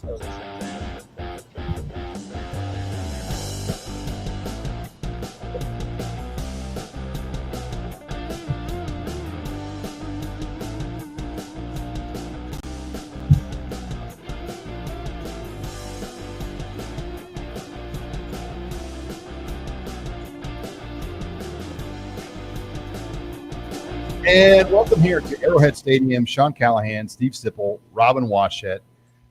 And welcome here to Arrowhead Stadium. Sean Callahan, Steve Sipple, Robin Washett,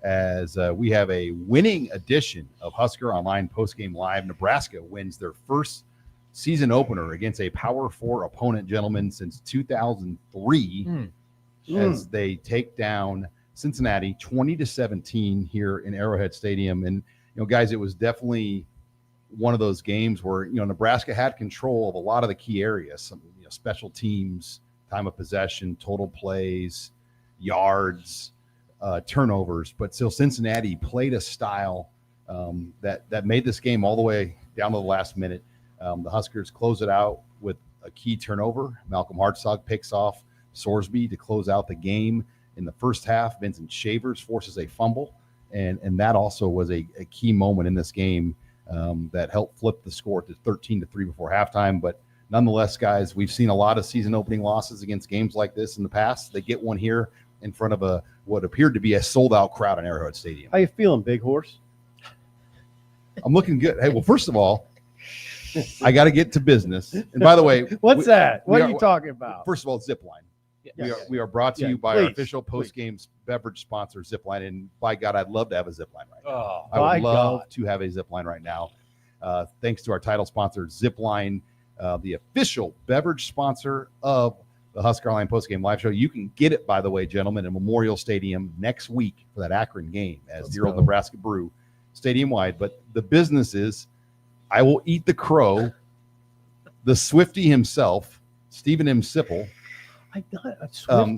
as we have a winning edition of Husker Online Postgame Live. Nebraska wins their first season opener against a Power 4 opponent, gentlemen, since 2003, as they take down Cincinnati 20-17 here in Arrowhead Stadium. And, guys, it was definitely one of those games where, Nebraska had control of a lot of the key areas, some, special teams, time of possession, total plays, yards, turnovers. But still, Cincinnati played a style that made this game all the way down to the last minute. The Huskers close it out with a key turnover. Malcolm Hartzog picks off Sorsby to close out the game. In the first half, Vincent Shavers forces a fumble, and that also was a key moment in this game that helped flip the score to 13-3 before halftime. But nonetheless, guys, we've seen a lot of season opening losses against games like this in the past. They get one here in front of what appeared to be a sold-out crowd in Arrowhead Stadium. How you feeling, Big Horse? I'm looking good. Hey, well, first of all, I got to get to business. And by the way, what's that? What are you talking about? First of all, Zipline. We are brought to you by our official post-game beverage sponsor, Zipline. And by God, I'd love to have a Zipline right now. I would love to have a Zipline right now. Thanks to our title sponsor, Zipline. The official beverage sponsor of the HuskerOnline postgame live show. You can get it, by the way, gentlemen, in Memorial Stadium next week for that Akron game as Dear Old Nebraska Brew stadium-wide. But the business is, I will eat the crow, the Swiftie himself, Stephen M. Sipple,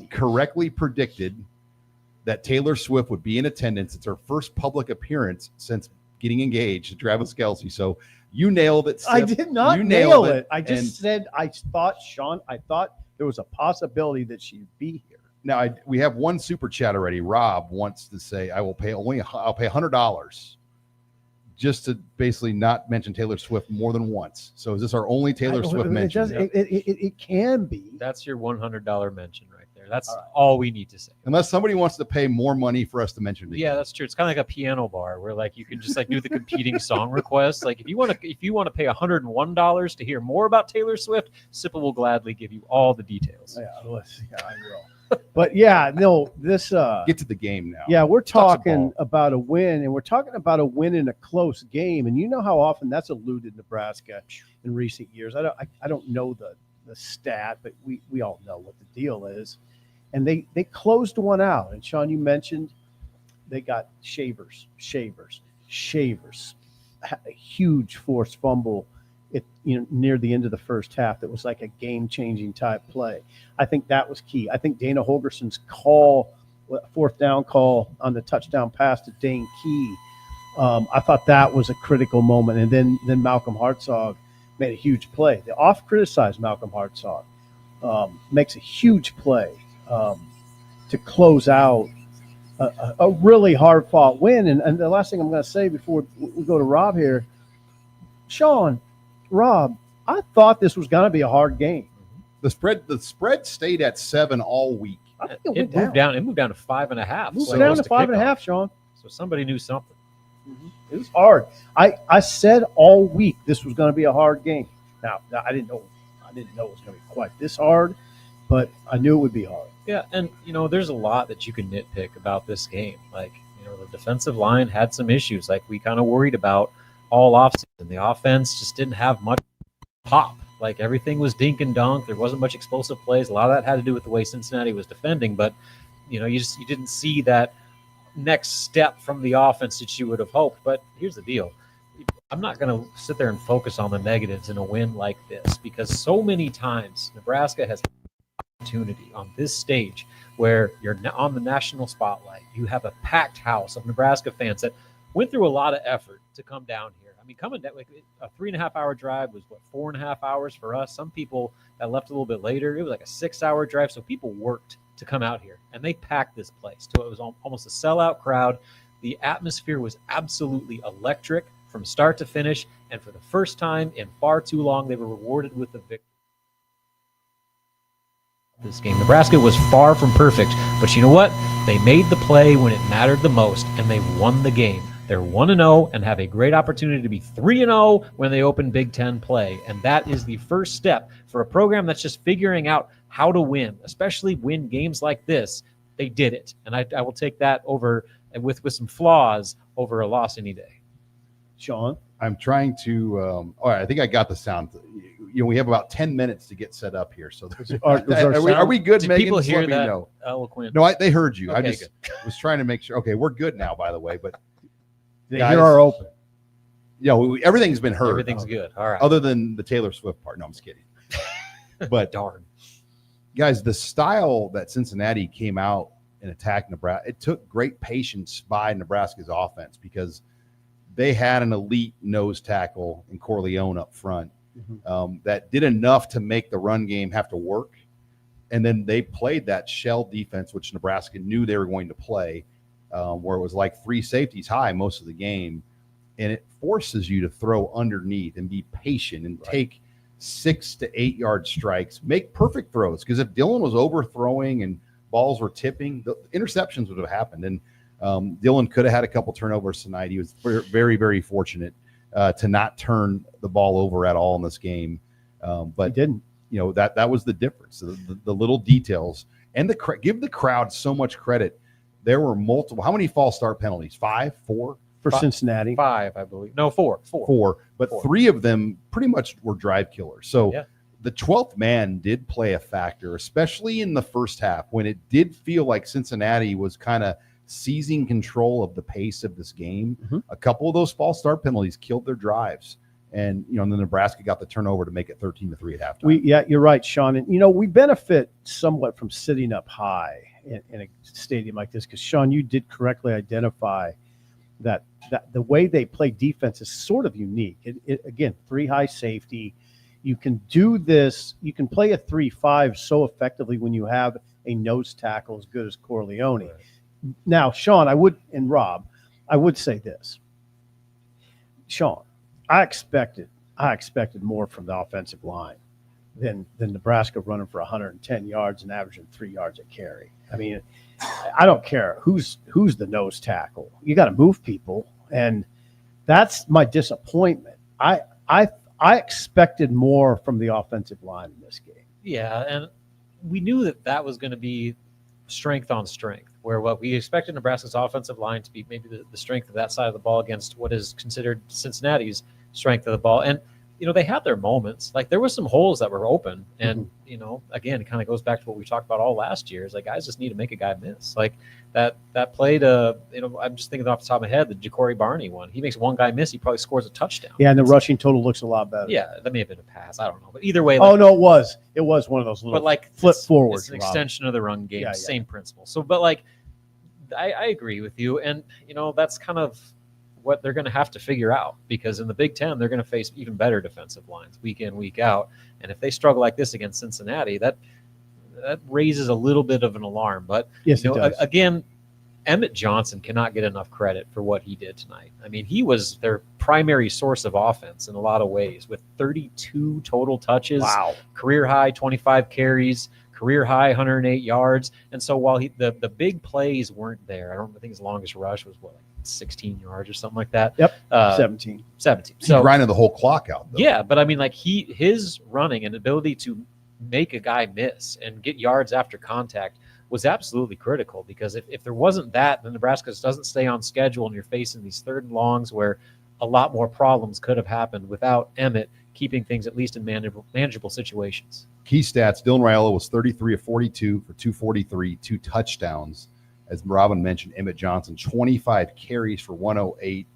correctly predicted that Taylor Swift would be in attendance. It's her first public appearance since getting engaged to Travis Kelce. So you nailed it, Sip. I did not nail it. I just said I thought there was a possibility that she'd be here. Now we have one super chat already. Rob wants to say I'll pay $100 just to basically not mention Taylor Swift more than once. So is this our only Taylor Swift mention? It can be. That's your $100 mention right there. That's all we need to say. Unless somebody wants to pay more money for us to mention it. Yeah, that's true. It's kind of like a piano bar where you can just do the competing song requests. If you want to pay $101 to hear more about Taylor Swift, Sipple will gladly give you all the details. Yeah, I will. But this get to the game now. Yeah, we're talking about a win, and we're talking about a win in a close game. And you know how often that's eluded Nebraska in recent years. I don't know the stat, but we all know what the deal is. And they closed one out. And Sean, you mentioned they got Shavers, a huge forced fumble near the end of the first half. That was like a game-changing type play. I think that was key. I think Dana Holgerson's fourth down call on the touchdown pass to Dane Key, I thought that was a critical moment. And then Malcolm Hartzog made a huge play. They oft-criticized Malcolm Hartzog. Makes a huge play to close out a really hard-fought win. And the last thing I'm going to say before we go to Rob here, Sean, Rob, I thought this was going to be a hard game. The spread stayed at 7 all week. It moved down to 5.5. It moved down to 5.5, Sean. So somebody knew something. Mm-hmm. It was hard. I said all week this was going to be a hard game. Now I didn't know it was going to be quite this hard, but I knew it would be hard. Yeah, and there's a lot that you can nitpick about this game. The defensive line had some issues. We kind of worried about all offseason. The offense just didn't have much pop. Everything was dink and dunk. There wasn't much explosive plays. A lot of that had to do with the way Cincinnati was defending, but you didn't see that next step from the offense that you would have hoped. But here's the deal. I'm not going to sit there and focus on the negatives in a win like this, because so many times Nebraska has opportunity on this stage where you're on the national spotlight. You have a packed house of Nebraska fans that went through a lot of effort to come down here. Coming down a 3.5-hour drive was 4.5 hours for us. Some people that left a little bit later, it was a 6-hour drive. So people worked to come out here, and they packed this place. So it was almost a sellout crowd. The atmosphere was absolutely electric from start to finish, and for the first time in far too long, they were rewarded with the victory. This game, Nebraska was far from perfect, but you know what? They made the play when it mattered the most, and they won the game. They're 1-0 and have a great opportunity to be 3-0 when they open Big Ten play. And that is the first step for a program that's just figuring out how to win, especially win games like this. They did it. And I will take that over with some flaws over a loss any day. Sean? I'm trying to all right, I think I got the sound. We have about 10 minutes to get set up here. So are we good, Did Megan? people Just hear let me that know. eloquent? No, they heard you. Okay, I just was trying to make sure. Okay, we're good now, by the way. But They guys, hear our open. everything's been heard. Everything's good. All right. Other than the Taylor Swift part. No, I'm just kidding. But Darn. guys, the style that Cincinnati came out and attacked Nebraska, it took great patience by Nebraska's offense because they had an elite nose tackle in Corleone up front that did enough to make the run game have to work. And then they played that shell defense, which Nebraska knew they were going to play, where it was like 3 safeties high most of the game. And it forces you to throw underneath and be patient and take 6 to 8 yard strikes, make perfect throws. Because if Dylan was overthrowing and balls were tipping, the interceptions would have happened. And Dylan could have had a couple turnovers tonight. He was very, very fortunate to not turn the ball over at all in this game. But He didn't. That was the difference. The little details and give the crowd so much credit. There were multiple. How many false start penalties? 5, 4? For Cincinnati. 5, I believe. No, 4. 4. But 4. 3 of them pretty much were drive killers. So Yeah. the 12th man did play a factor, especially in the first half when it did feel like Cincinnati was kind of seizing control of the pace of this game. A couple of those false start penalties killed their drives. And, the Nebraska got the turnover to make it 13-3 at halftime. You're right, Sean. And, we benefit somewhat from sitting up high in a stadium like this because, Sean, you did correctly identify that the way they play defense is sort of unique. Again, 3 high safety. You can do this. You can play a 3-5 so effectively when you have a nose tackle as good as Corleone. Right. Now, Sean, and Rob, I would say this. Sean, I expected more from the offensive line than Nebraska running for 110 yards and averaging 3 yards a carry. I mean, I don't care who's the nose tackle. You got to move people, and that's my disappointment. I expected more from the offensive line in this game. Yeah, and we knew that was going to be strength on strength, where what we expected Nebraska's offensive line to be maybe the strength of that side of the ball against what is considered Cincinnati's strength of the ball. And, they had their moments. Like, there were some holes that were open. And, again, it kind of goes back to what we talked about all last year. Is like, guys just need to make a guy miss. Like, that play to, I'm just thinking off the top of my head, the Ja'Cory Barney one. He makes one guy miss, he probably scores a touchdown. Yeah, and the rushing total looks a lot better. Yeah, that may have been a pass. I don't know. But either way. Oh, no, it was. It was one of those little flip forwards. It's an extension of the run game, Yeah. same principle. So, but like, I agree with you. And, that's kind of what they're going to have to figure out, because in the Big Ten, they're going to face even better defensive lines week in, week out. And if they struggle like this against Cincinnati, that raises a little bit of an alarm. But, Yes, it does. Again, Emmett Johnson cannot get enough credit for what he did tonight. I mean, he was their primary source of offense in a lot of ways with 32 total touches, Wow. career high 25 carries, career high 108 yards. And so while the big plays weren't there, I think his longest rush was like 16 yards or something like that. Yep. 17. 17. He grinded the whole clock out, though. Yeah, but I mean, like his running and ability to make a guy miss and get yards after contact was absolutely critical, because if there wasn't that, then Nebraska doesn't stay on schedule and you're facing these 3rd and longs where a lot more problems could have happened without Emmett keeping things at least in manageable situations. Key stats: Dylan Raiola was 33 of 42 for 243, 2 touchdowns. As Robin mentioned, Emmett Johnson, 25 carries for 108.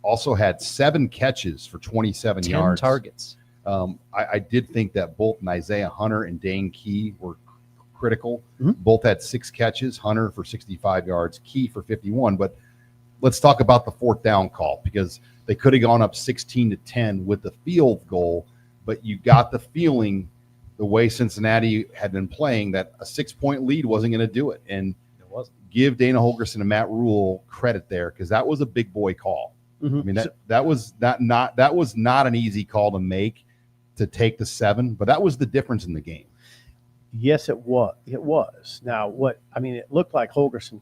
Also had 7 catches for 27 10 yards. targets. I did think that both Isaiah Hunter and Dane Key were critical. Mm-hmm. Both had 6 catches, Hunter for 65 yards, Key for 51. But let's talk about the 4th down call, because they could have gone up 16-10 with the field goal, but you got the feeling the way Cincinnati had been playing that a 6-point lead wasn't going to do it. And It wasn't. give Dana Holgerson and Matt Rule credit there because that was a big boy call. Mhm. I mean that was not an easy call to make, to take the 7, but that was the difference in the game. Yes, it was. It was. Now, it looked like Holgerson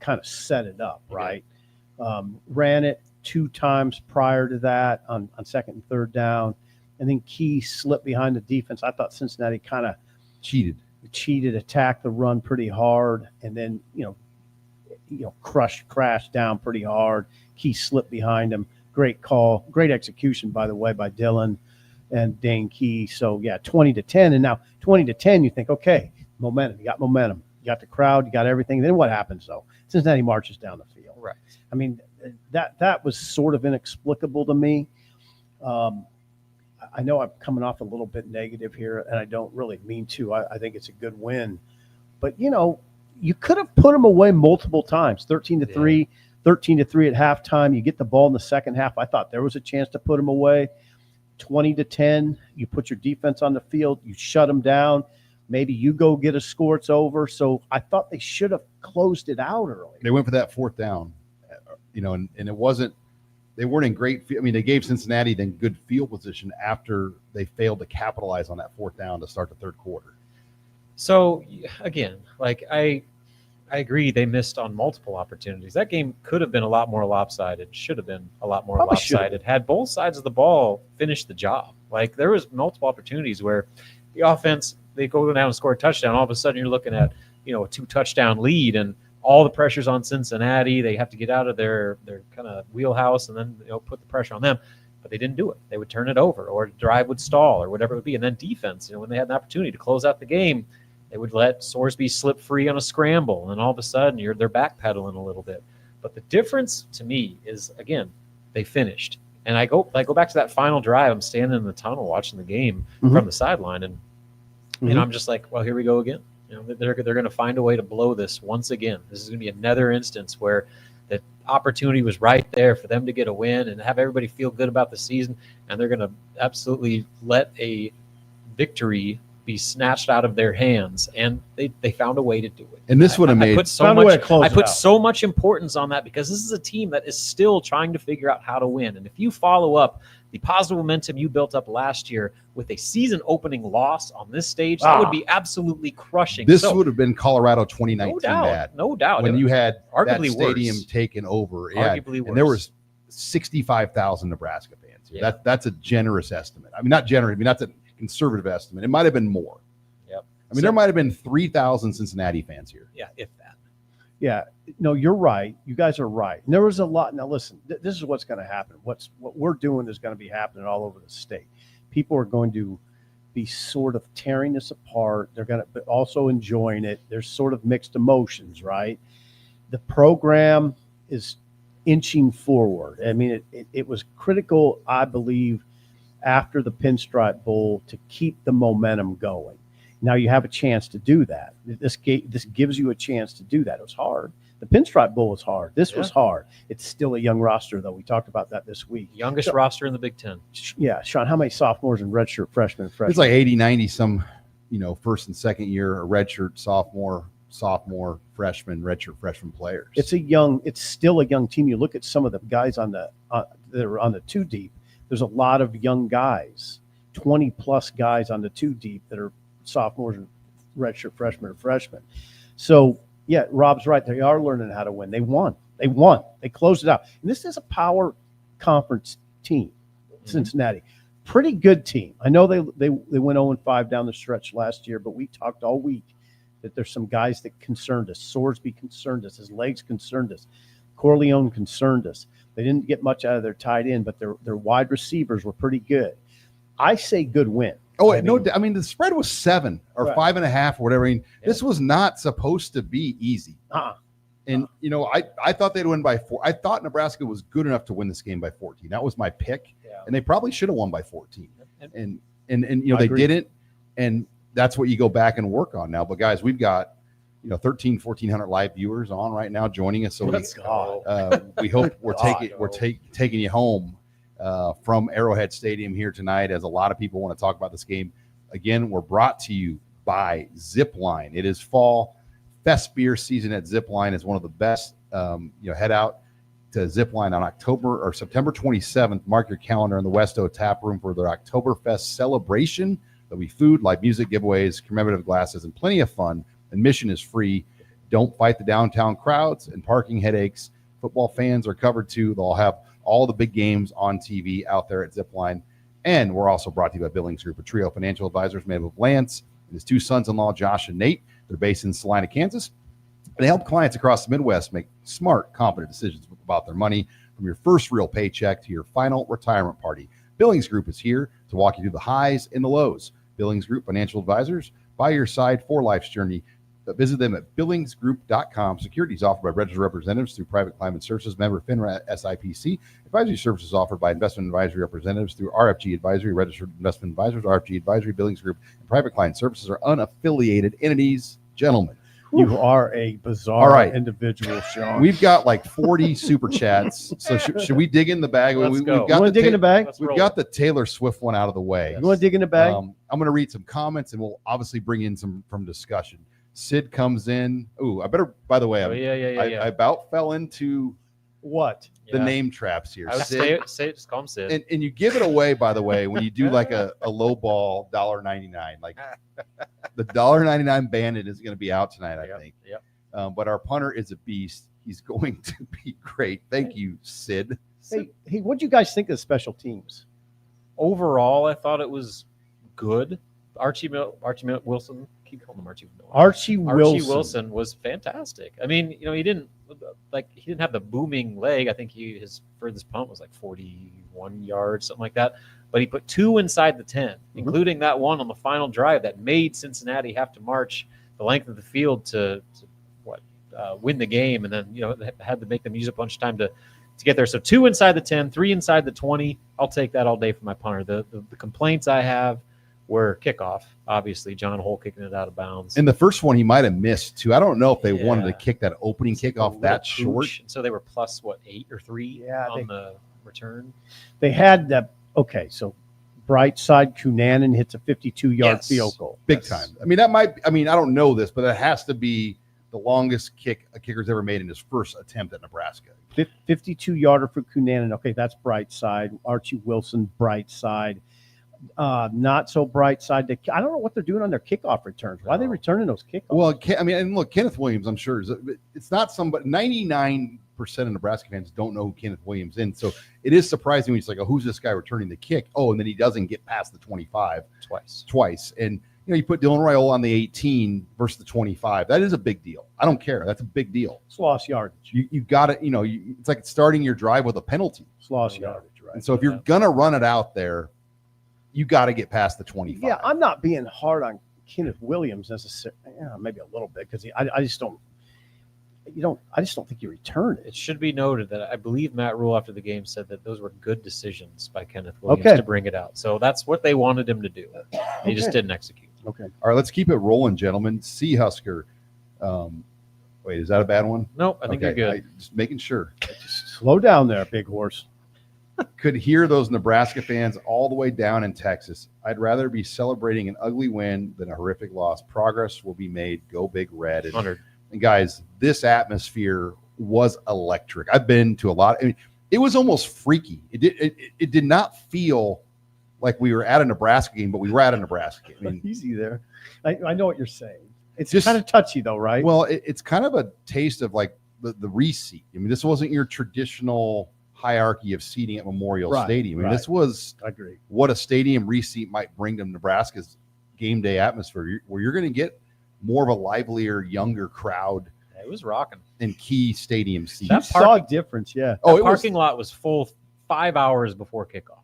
kind of set it up, right? Ran it 2 times prior to that on second and third down, and then Key slipped behind the defense. I thought Cincinnati kind of cheated, attacked the run pretty hard, and then crashed down pretty hard. Key slipped behind him. Great call, great execution, by the way, by Dylan and Dane Key. So yeah, 20-10, and now 20-10. You think, okay, momentum. You got momentum. You got the crowd. You got everything. Then what happens though? Cincinnati marches down the field. Right. I mean, that was sort of inexplicable to me. I know I'm coming off a little bit negative here, and I don't really mean to. I think it's a good win, but you could have put them away multiple times. 13-3, 13-3 at halftime. You get the ball in the second half. I thought there was a chance to put them away. 20-10. You put your defense on the field. You shut them down. Maybe you go get a score. It's over. So I thought they should have closed it out early. They went for that 4th down, and it wasn't. They weren't in great. I mean, they gave Cincinnati then good field position after they failed to capitalize on that 4th down to start the third quarter. So again, like I agree, they missed on multiple opportunities. That game could have been a lot more lopsided. Should have been a lot more lopsided. Had both sides of the ball finished the job. Like there was multiple opportunities where the offense, they go down and score a touchdown. All of a sudden, you're looking at a 2-touchdown lead, and all the pressure's on Cincinnati. They have to get out of their kind of wheelhouse and then put the pressure on them. But they didn't do it. They would turn it over, or the drive would stall, or whatever it would be. And then defense, when they had an opportunity to close out the game, they would let Sorsby slip free on a scramble, and all of a sudden they're backpedaling a little bit. But the difference to me is, again, they finished. And I go back to that final drive. I'm standing in the tunnel watching the game from the sideline, and I'm just like, well, here we go again. They're going to find a way to blow this once again. This is going to be another instance where the opportunity was right there for them to get a win and have everybody feel good about the season, and they're going to absolutely let a victory be snatched out of their hands, and they found a way to do it. And this would have made I put so much importance on that because this is a team that is still trying to figure out how to win. And if you follow up the positive momentum you built up last year with a season-opening loss on this stage, that would be absolutely crushing. This would have been Colorado 2019. No doubt. When you had arguably that stadium taken over. Arguably worse. And there was 65,000 Nebraska fans. Yeah. That's a generous estimate. I mean, not generous. I mean, that's a conservative estimate. It might have been more. Yep. I mean, there might have been 3,000 Cincinnati fans here. Yeah, if that. Yeah, no, you're right. You guys are right. And there was a lot. Now, listen, this is what's going to happen. What we're doing is going to be happening all over the state. People are going to be sort of tearing this apart. They're going to but also enjoying it. There's sort of mixed emotions, right? The program is inching forward. I mean, it was critical, I believe, after the Pinstripe Bowl to keep the momentum going. Now you have a chance to do that. This gives you a chance to do that. It was hard. The Pinstripe Bowl was hard. This was hard. It's still a young roster, though. We talked about that this week. Youngest roster in the Big Ten. Yeah, Sean, how many sophomores and redshirt freshmen? It's like 80, 90 some, first and second year, a redshirt sophomore, freshman, redshirt freshman players. It's still a young team. You look at some of the guys that are on the 2 deep. There's a lot of young guys, 20 plus guys on the 2 deep that are sophomores and redshirt freshmen. So yeah, Rob's right. They are learning how to win. They won. They closed it out. And this is a power conference team, Cincinnati. Pretty good team. I know they went 0-5 down the stretch last year, but we talked all week that there's some guys that concerned us. Sorsby concerned us. His legs concerned us. Corleone concerned us. They didn't get much out of their tight end, but their wide receivers were pretty good. I say good win. I mean, the spread was 7 or 5.5 or whatever. I mean, this was not supposed to be easy. And, I thought they'd win by 4. I thought Nebraska was good enough to win this game by 14. That was my pick. Yeah. And they probably should have won by 14. And they didn't. And that's what you go back and work on now. But, guys, we've got, 1,400 live viewers on right now joining us. So we hope we're taking you home from Arrowhead Stadium here tonight, as a lot of people want to talk about this game. Again, we're brought to you by Zipline. It is fall. Fest beer season at Zipline is one of the best. Head out to Zipline on September 27th. Mark your calendar in the Westo Tap Room for their Oktoberfest celebration. There'll be food, live music, giveaways, commemorative glasses, and plenty of fun. Admission is free. Don't fight the downtown crowds and parking headaches. Football fans are covered too. They'll have all the big games on TV out there at Zipline. And we're also brought to you by Billings Group, a trio of financial advisors made up of Lance and his two sons-in-law, Josh and Nate. They're based in Salina, Kansas. They help clients across the Midwest make smart, confident decisions about their money from your first real paycheck to your final retirement party. Billings Group is here to walk you through the highs and the lows. Billings Group Financial Advisors, by your side for life's journey. Visit them at billingsgroup.com. Securities offered by registered representatives through Private Climate Services, member FINRA SIPC. Advisory services offered by investment advisory representatives through RFG Advisory, registered investment advisors, RFG Advisory, Billings Group, and Private Client Services are unaffiliated entities. Gentlemen, You are a bizarre All right. individual, Sean. we've got like 40 super chats. So should we dig in the bag? Let's go. We've got You want to dig in the bag? Let's We've roll got it. the Taylor Swift one out of the way. You want to dig in the bag? I'm going to read some comments, and we'll obviously bring in some from discussion. Sid comes in. Ooh, I better. By the way, Oh, yeah. I about fell into What? the Yeah. name traps here. I would Sid, say just call him Sid. and you give it away, by the way, when you do like a low ball $1.99. Like the $1.99 bandit is going to be out tonight, I think. Yep. But our punter is a beast. He's going to be great. Thank you, Sid. Hey, what do you guys think of special teams? Overall, I thought it was good. Archie Wilson. Keep calling him Archie. Archie Wilson. Was fantastic. I mean, he didn't have the booming leg. I think his furthest punt was like 41 yards, something like that. But he put 2 inside the 10, including that one on the final drive that made Cincinnati have to march the length of the field to win the game, and then had to make them use a bunch of time to get there. So 2 inside the 10, 3 inside the 20. I'll take that all day for my punter. The complaints I have were kickoff. Obviously, John Hole kicking it out of bounds. And the first one he might have missed too. I don't know if they Yeah. wanted to kick that opening kickoff that short. And so they were plus 8 or 3 on the return. They had that. Okay, so bright side, Cunanan hits a 52-yard Yes. field goal. Big time. I mean, I don't know this, but it has to be the longest kick a kicker's ever made in his first attempt at Nebraska. 52-yarder for Cunanan. Okay, that's bright side. Archie Wilson, bright side. Not so bright side. I don't know what they're doing on their kickoff returns. Why are they returning those kickoffs? Well, and look, Kenneth Williams, I'm sure, it's not somebody. 99% of Nebraska fans don't know who Kenneth Williams is. So it is surprising when it's like, oh, who's this guy returning the kick? Oh, and then he doesn't get past the 25 twice. And you put Dylan Royal on the 18 versus the 25. That is a big deal. I don't care. That's a big deal. It's lost yardage. You got it. It's like starting your drive with a penalty. It's lost yardage, right? And so if you're gonna run it out there, you got to get past the 25. Yeah, I'm not being hard on Kenneth Williams necessarily. Yeah, maybe a little bit because I just don't. I just don't think you return it. It should be noted that I believe Matt Rule after the game said that those were good decisions by Kenneth Williams to bring it out. So that's what they wanted him to do. He just didn't execute. Okay. All right, let's keep it rolling, gentlemen. Sea Husker. Wait, is that a bad one? Nope, I think you're good. Just making sure. Just slow down there, big horse. Could hear those Nebraska fans all the way down in Texas. I'd rather be celebrating an ugly win than a horrific loss. Progress will be made. Go Big Red. 100. And guys, this atmosphere was electric. I've been to a lot. I mean, it was almost freaky. It did not feel like we were at a Nebraska game, but we were at a Nebraska game. I mean, Easy there. I know what you're saying. It's Just- kind of touchy though, right? well, it's kind of a taste of like the reseat. I mean, this wasn't your traditional hierarchy of seating at Memorial Right, Stadium. I mean, right. this was I agree. what a stadium reseat might bring to Nebraska's game day atmosphere, where you're going to get more of a livelier, younger crowd It was rocking. in key stadium seats. You That saw a difference, yeah. Oh, The it was. parking lot was full 5 hours before kickoff.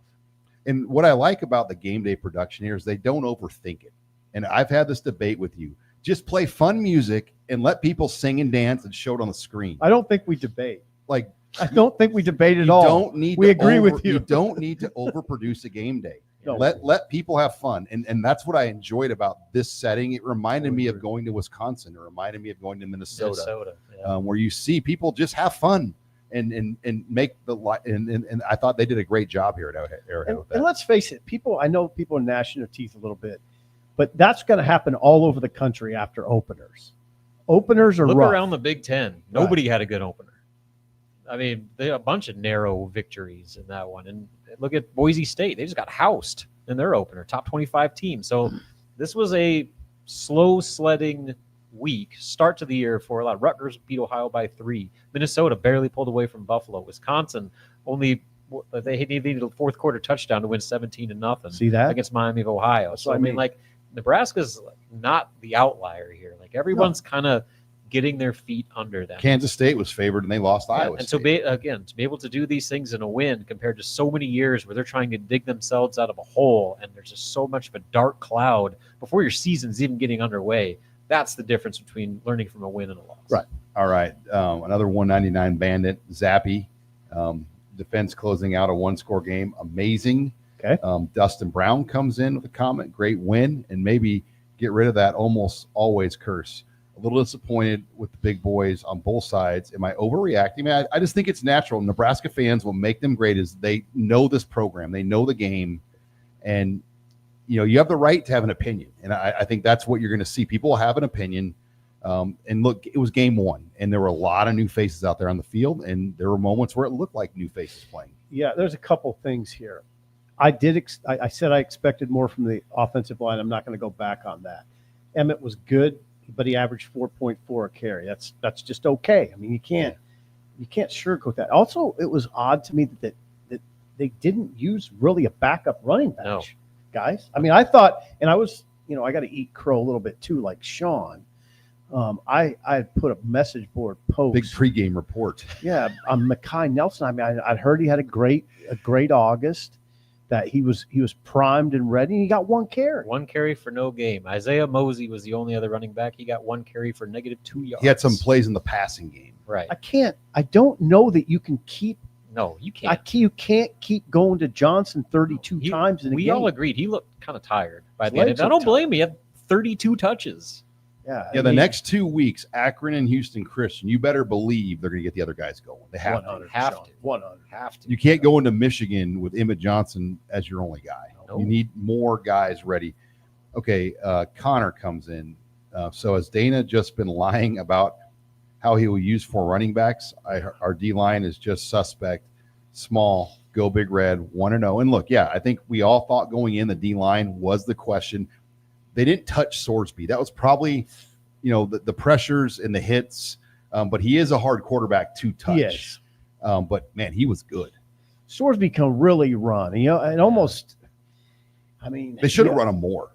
And what I like about the game day production here is they don't overthink it. And I've had this debate with you. Just play fun music and let people sing and dance and show it on the screen. I don't think we debate. Like, I don't think we debate at you all. don't need. We to agree with you. You don't need to overproduce a game day. No. Let people have fun, and that's what I enjoyed about this setting. It reminded me of going to Wisconsin. It reminded me of going to Minnesota. Yeah. Where you see people just have fun and make the and I thought they did a great job here at Arrowhead with And that. let's face it, I know people are gnashing their teeth a little bit, but that's going to happen all over the country after openers. Openers are Look rough. around the Big Ten. Nobody had a good opener. I mean, they had a bunch of narrow victories in that one. And look at Boise State. They just got housed in their opener, top 25 team. So this was a slow sledding week start to the year for a lot. Rutgers beat Ohio by 3. Minnesota barely pulled away from Buffalo. Wisconsin they needed a fourth quarter touchdown to win 17-0. See that? Against Miami of Ohio. That's So what I mean. like Nebraska's not the outlier here. Like everyone's kind of getting their feet under them. Kansas State was favored, and they lost Iowa And State. so, to be able to do these things in a win compared to so many years where they're trying to dig themselves out of a hole and there's just so much of a dark cloud before your season's even getting underway, that's the difference between learning from a win and a loss. Right. All right. Another 199 Bandit, Zappy. Defense closing out a one-score game. Amazing. Okay. Dustin Brown comes in with a comment. Great win, and maybe get rid of that almost always curse. A little disappointed with the big boys on both sides. Am I overreacting? I just think it's natural. Nebraska fans, what make them great is they know this program. They know the game. And, you have the right to have an opinion. And I think that's what you're going to see. People have an opinion. And look, it was game one, and there were a lot of new faces out there on the field, and there were moments where it looked like new faces playing. Yeah, there's a couple things here. I said I expected more from the offensive line. I'm not going to go back on that. Emmett was good, but he averaged 4.4 a carry. That's just okay. I mean, you can't sugarcoat that. Also, it was odd to me that they didn't use really a backup running back, guys. I mean, I thought, and I was, I got to eat crow a little bit too, like Sean. I had put a message board post. Big pregame report. Yeah, Mekhi Nelson. I mean, I'd heard he had a great August, that he was primed and ready. And he got 1 carry. 1 carry for no game. Isaiah Mosey was the only other running back. He got 1 carry for -2 yards. He had some plays in the passing game. Right. I don't know that you can keep. No, you can't. You can't keep going to Johnson 32 times in a game. We all agreed. He looked kind of tired by the end. legs I don't look blame him. He had 32 touches. Yeah, The next 2 weeks, Akron and Houston Christian, you better believe they're going to get the other guys going. They have to. 100, Have Sean, to. 100. Have to. You can't go into Michigan with Emmett Johnson as your only guy. Nope. You need more guys ready. Okay, Connor comes in. So has Dana just been lying about how he will use 4 running backs? Our D-line is just suspect. Small, go big red, 1-0. And look, I think we all thought going in the D-line was the question. They didn't touch Sorsby. That was probably, the pressures and the hits. But he is a hard quarterback to touch. Yes. But, man, he was good. Sorsby can really run. And almost, I mean. They should have run him more.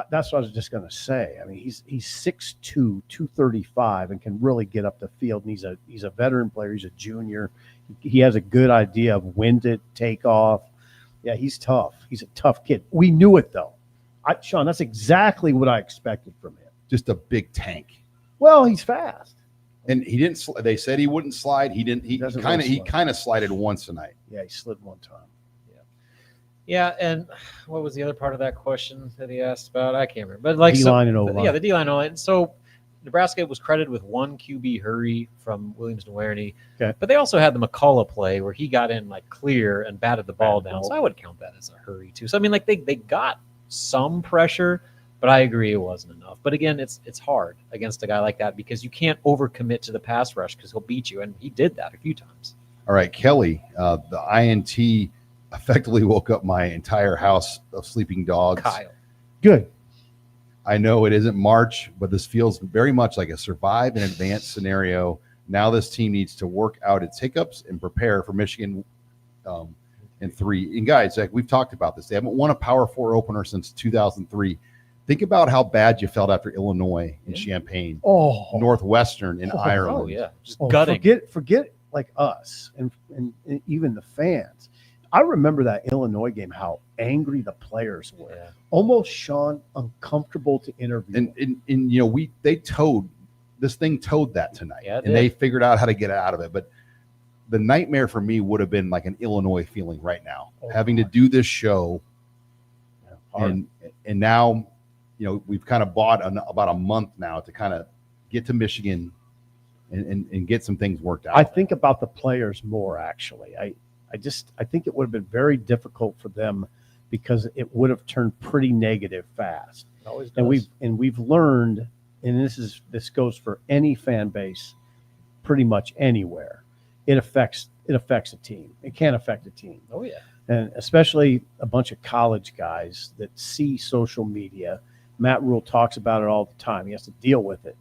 That's what I was just going to say. I mean, he's 6'2", 235, and can really get up the field. And he's a veteran player. He's a junior. He has a good idea of when to take off. Yeah, he's tough. He's a tough kid. We knew it, though. Sean, that's exactly what I expected from him. Just a big tank. Well, he's fast. And he didn't. They said he wouldn't slide. He didn't. He Doesn't kind of. really He slide. kind of slided once tonight. Yeah, he slid one time. Yeah, and what was the other part of that question that he asked about? I can't remember. But like D-line and O-line. Yeah, the D-line and O-line. So Nebraska was credited with 1 QB hurry from Williams-Nwaneri. Okay. But they also had the McCullough play where he got in clear and batted the ball down. So I would count that as a hurry too. So I mean, they got some pressure, but I agree it wasn't enough. But again, it's hard against a guy like that because you can't overcommit to the pass rush because he'll beat you, and he did that a few times. All right, Kelly. The INT effectively woke up my entire house of sleeping dogs. Kyle. Good. I know it isn't March, but this feels very much like a survive in advance scenario. Now this team needs to work out its hiccups and prepare for Michigan in 3. And guys, we've talked about this. They haven't won a Power 4 opener since 2003. Think about how bad you felt after Illinois and Champaign, Northwestern in Ireland. Oh yeah, just Oh, gutting. Forget like us and even the fans. I remember that Illinois game, how angry the players were. Yeah. Almost, Sean, uncomfortable to interview. And they towed this thing towed that tonight. Yeah, it and they did. figured out how to get out of it. But the nightmare for me would have been like an Illinois feeling right now, having to do this show. And now, we've kind of bought about a month now to kind of get to Michigan and get some things worked out. I think about the players more, actually. I think it would have been very difficult for them because it would have turned pretty negative fast. It always does. And we've learned and this goes for any fan base, pretty much anywhere, it affects a team. It can affect a team. Oh yeah. And especially a bunch of college guys that see social media. Matt Rule talks about it all the time. He has to deal with it.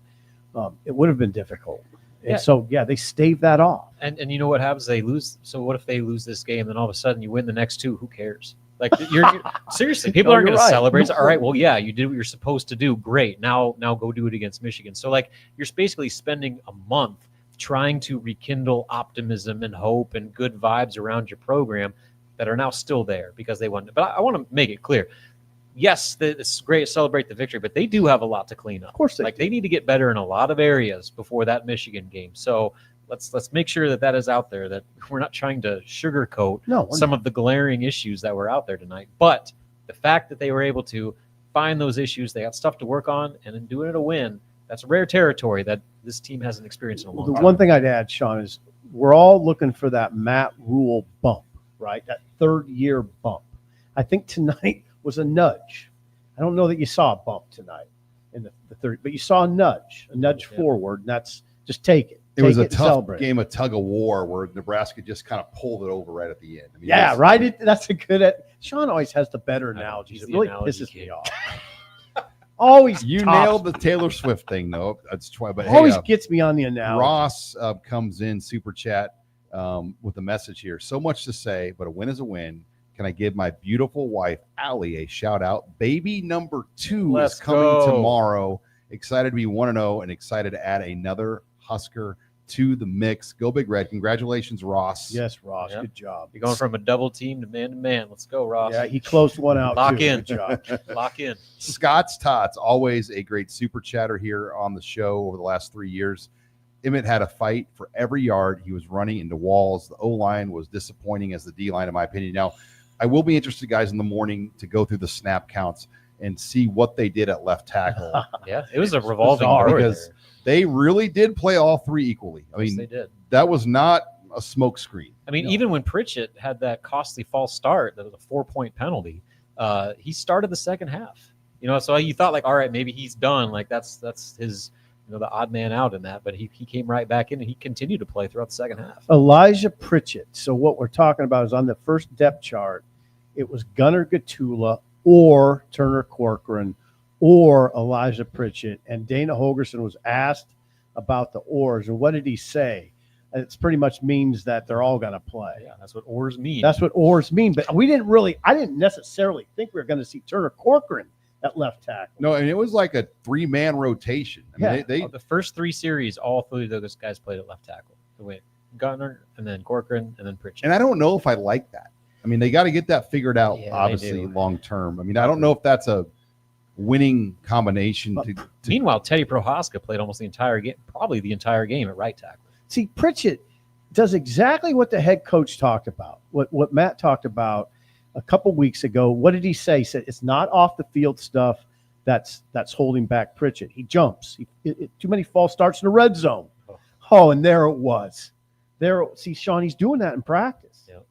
It would have been difficult. And so, they stave that off. And you know what happens? They lose. So what if they lose this game, then all of a sudden you win the next two? Who cares? Like you're seriously, people aren't going to celebrate. So, all right, well, yeah, you did what you're supposed to do. Great. Now go do it against Michigan. So like you're basically spending a month trying to rekindle optimism and hope and good vibes around your program that are now still there because they won. But I want to make it clear. Yes, it's great to celebrate the victory, but they do have a lot to clean up. Of course they need to get better in a lot of areas before that Michigan game. So let's make sure that is out there, that we're not trying to sugarcoat some of the glaring issues that were out there tonight. But the fact that they were able to find those issues, they got stuff to work on, and then doing it a win, that's rare territory that this team hasn't experienced in a long time. The one thing I'd add, Sean, is we're all looking for that Matt Rule bump, right? That third-year bump. I think tonight was a nudge. I don't know that you saw a bump tonight in the third, but you saw a nudge forward, and that's just take it. It was a tough game of tug of war where Nebraska just kind of pulled it over right at the end. I mean, right. That's a good. Sean always has the better analogies. It really pisses me off. Always nailed the Taylor Swift thing though. That's twice, but always gets me on the analogy. Ross comes in super chat with a message here. So much to say, but a win is a win. Can I give my beautiful wife Allie a shout out? Baby number 2 is coming tomorrow. Excited to be 1-0 and excited to add another Husker to the mix. Go Big Red. Congratulations, Ross. Yes, Ross. Good job. You're going from a double team to man to man. Let's go, Ross. Yeah, he closed one out. Lock in. Good job. Lock in. Scott's Tots, always a great super chatter here on the show over the last 3 years. Emmett had a fight for every yard. He was running into walls. The O-line was disappointing as the D-line, in my opinion. Now, I will be interested, guys, in the morning to go through the snap counts and see what they did at left tackle. Yeah, it was a revolving door because they really did play all three equally. I mean, they did. That was not a smoke screen. I mean, even when Pritchett had that costly false start, that was a 4-point penalty. He started the second half. So you thought like, all right, maybe he's done. Like that's his, the odd man out in that. But he came right back in and he continued to play throughout the second half. Elijah Pritchett. So what we're talking about is on the first depth chart, it was Gunnar Gatula or Turner Corcoran or Elijah Pritchett. And Dana Holgerson was asked about the oars. And what did he say? It pretty much means that they're all going to play. Yeah, that's what oars mean. That's what oars mean. But I didn't necessarily think we were going to see Turner Corcoran at left tackle. No, and it was like a 3-man rotation. I mean, they the first 3 series, all 3 of those guys played at left tackle. They went Gunnar and then Corcoran and then Pritchett. And I don't know if I like that. I mean, they got to get that figured out, obviously, long term. I mean, I don't know if that's a winning combination. Meanwhile, Teddy Prohaska played almost the entire game, probably the entire game at right tackle. See, Pritchett does exactly what the head coach talked about, what Matt talked about a couple weeks ago. What did he say? He said it's not off the field stuff that's holding back Pritchett. He jumps. Too many false starts in the red zone. Oh, and there it was. See, Sean, he's doing that in practice. Yep.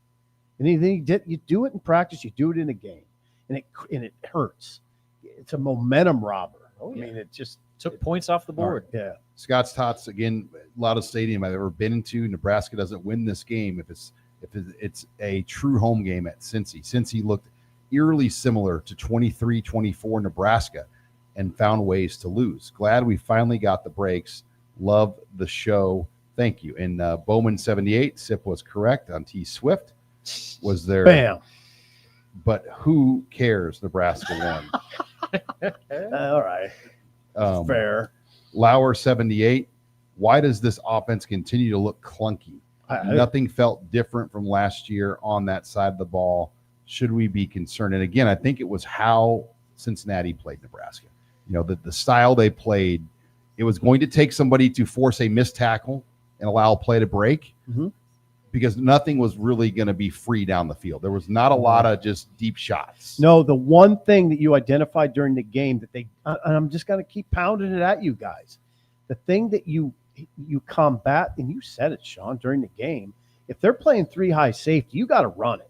And you do it in practice, you do it in a game, and it hurts. It's a momentum robber. Oh, yeah. I mean, it just took points off the board. Right. Yeah. Scott's Tots, again, loudest stadium I've ever been into. Nebraska doesn't win this game if it's a true home game at Cincy. Cincy looked eerily similar to 23-24 Nebraska and found ways to lose. Glad we finally got the breaks. Love the show. Thank you. And Bowman 78, Sip was correct on T Swift. Was there? Bam. But who cares? Nebraska won. All right. Fair. Lauer 78. Why does this offense continue to look clunky? Nothing felt different from last year on that side of the ball. Should we be concerned? And again, I think it was how Cincinnati played Nebraska. The style they played, it was going to take somebody to force a missed tackle and allow a play to break because nothing was really going to be free down the field. There was not a lot of just deep shots. No, the one thing that you identified during the game that and I'm just going to keep pounding it at you guys. The thing that you combat, and you said it, Sean, during the game, if they're playing 3 high safety, you got to run it.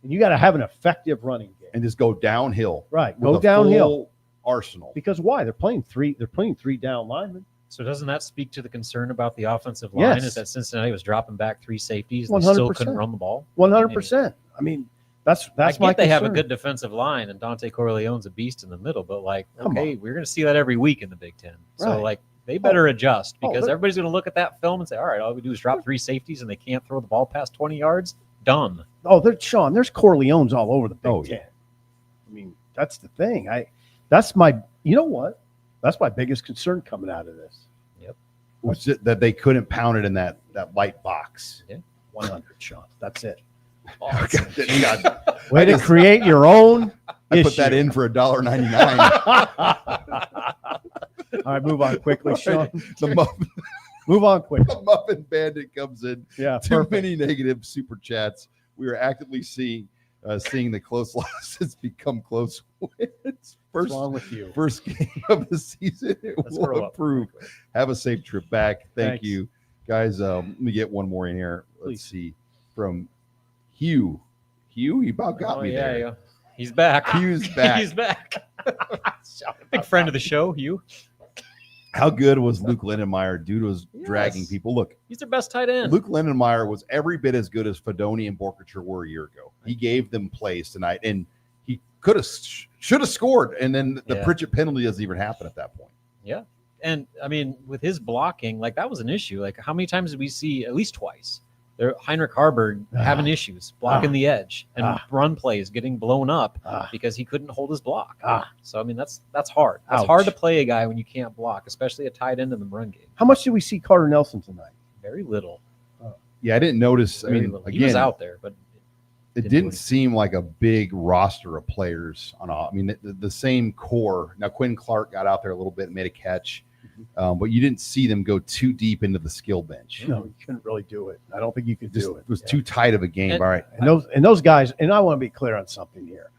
And you got to have an effective running game. And just go downhill. Right, go downhill. arsenal. Because why? They're playing three down linemen. So doesn't that speak to the concern about the offensive line? Yes. Is that Cincinnati was dropping back 3 safeties and they still couldn't run the ball? 100%. I mean, that's I my get they have a concern. good defensive line and Dante Corleone's a beast in the middle, but like, Come okay, we're going to see that every week in the Big Ten. So Right. like, they better adjust because they're- everybody's going to look at that film and say, all right, all we do is drop 3 safeties and they can't throw the ball past 20 yards. Done. Oh, Sean, there's Corleones all over the Big Oh, Ten. yeah. I mean, that's the thing. You know what? That's my biggest concern coming out of this. Was just that they couldn't pound it in that light box. 100, Sean. That's it. God, Way to create your own I put issue. that in for $1.99. All right, move on quickly, Sean. Move on quick. Move on quick. The Muffin Bandit comes in. Yeah, Too perfect. many negative super chats. We are actively seeing the close losses become close wins. What's wrong with you? First game of the season. It Let's will grow up. improve. Have a safe trip back. Thank Thanks. you, guys. Let me get one more in here. Let's Please. see. From Hugh. Hugh, you about got me there. Yeah. He's back. Hugh's back. He's back. Big friend of the show, Hugh. How good was Luke Lindenmeyer? Dude was dragging Yes. people. Look, He's their best tight end. Luke Lindenmeyer was every bit as good as Fedoni and Borkacher were a year ago. He gave them plays tonight, and he should have scored. And then the Yeah. Pritchett penalty doesn't even happen at that point. And I mean, with his blocking, like that was an issue. Like, how many times did we see? At least twice. Heinrich Harburg having issues blocking the edge and run plays getting blown up because he couldn't hold his block. So I mean, that's hard. It's Ouch. hard to play a guy when you can't block, especially a tight end in the run game. How much did we see Carter Nelson tonight? Very little. Yeah, I didn't notice. I Very mean, little. He again, was out there, but it do didn't anything. seem like a big roster of players on all. I mean, the same core. Now, Quinn Clark got out there a little bit and made a catch, but you didn't see them go too deep into the skill bench. No, you couldn't really do it. I don't think you could Just, do it. it was too tight of a game. And- All right. And those guys, and I want to be clear on something here.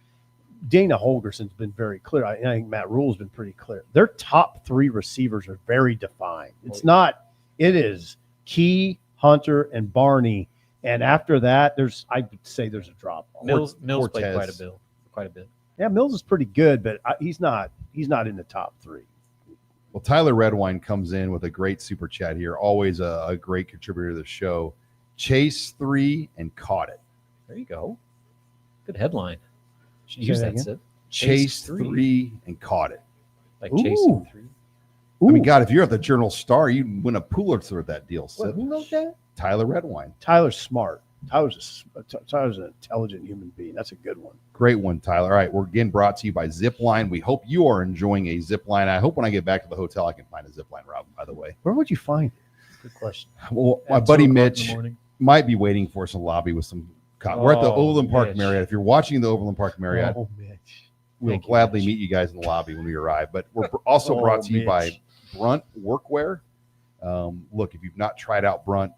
Dana Holgerson's been very clear. I think Matt Rule's been pretty clear. Their top 3 receivers are very defined. It is Key, Hunter, and Barney. And after that, I would say there's a drop off. Mills played Cortez. quite a bit. Yeah, Mills is pretty good, but he's not in the top 3. Well, Tyler Redwine comes in with a great super chat here. Always a great contributor to the show. Chase 3 and caught it. There you go. Good headline. Should Say use that that. again? Sid. Chase 3 and caught it. Like Ooh. chasing 3. I mean, Ooh. God, if you're at the Journal Star, you'd win a Pulitzer with that deal. What, Sid. who knows that? Tyler Redwine. Tyler's smart. Tyler's an intelligent human being. That's a good one. Great one, Tyler. All right, we're again brought to you by Zipline. We hope you are enjoying a Zipline. I hope when I get back to the hotel, I can find a Zipline, Rob, by the way. Where would you find it? Good question. Well, my At buddy 2 o'clock in the Mitch morning. might be waiting for us in the lobby with some. We're at the Oh, Overland Park Mitch. Marriott. If you're watching the Overland Park Marriott, Oh, Mitch. we'll Thank you, gladly Mitch. meet you guys in the lobby when we arrive. But we're also Oh, brought to you Mitch. by Brunt Workwear. Look, if you've not tried out Brunt,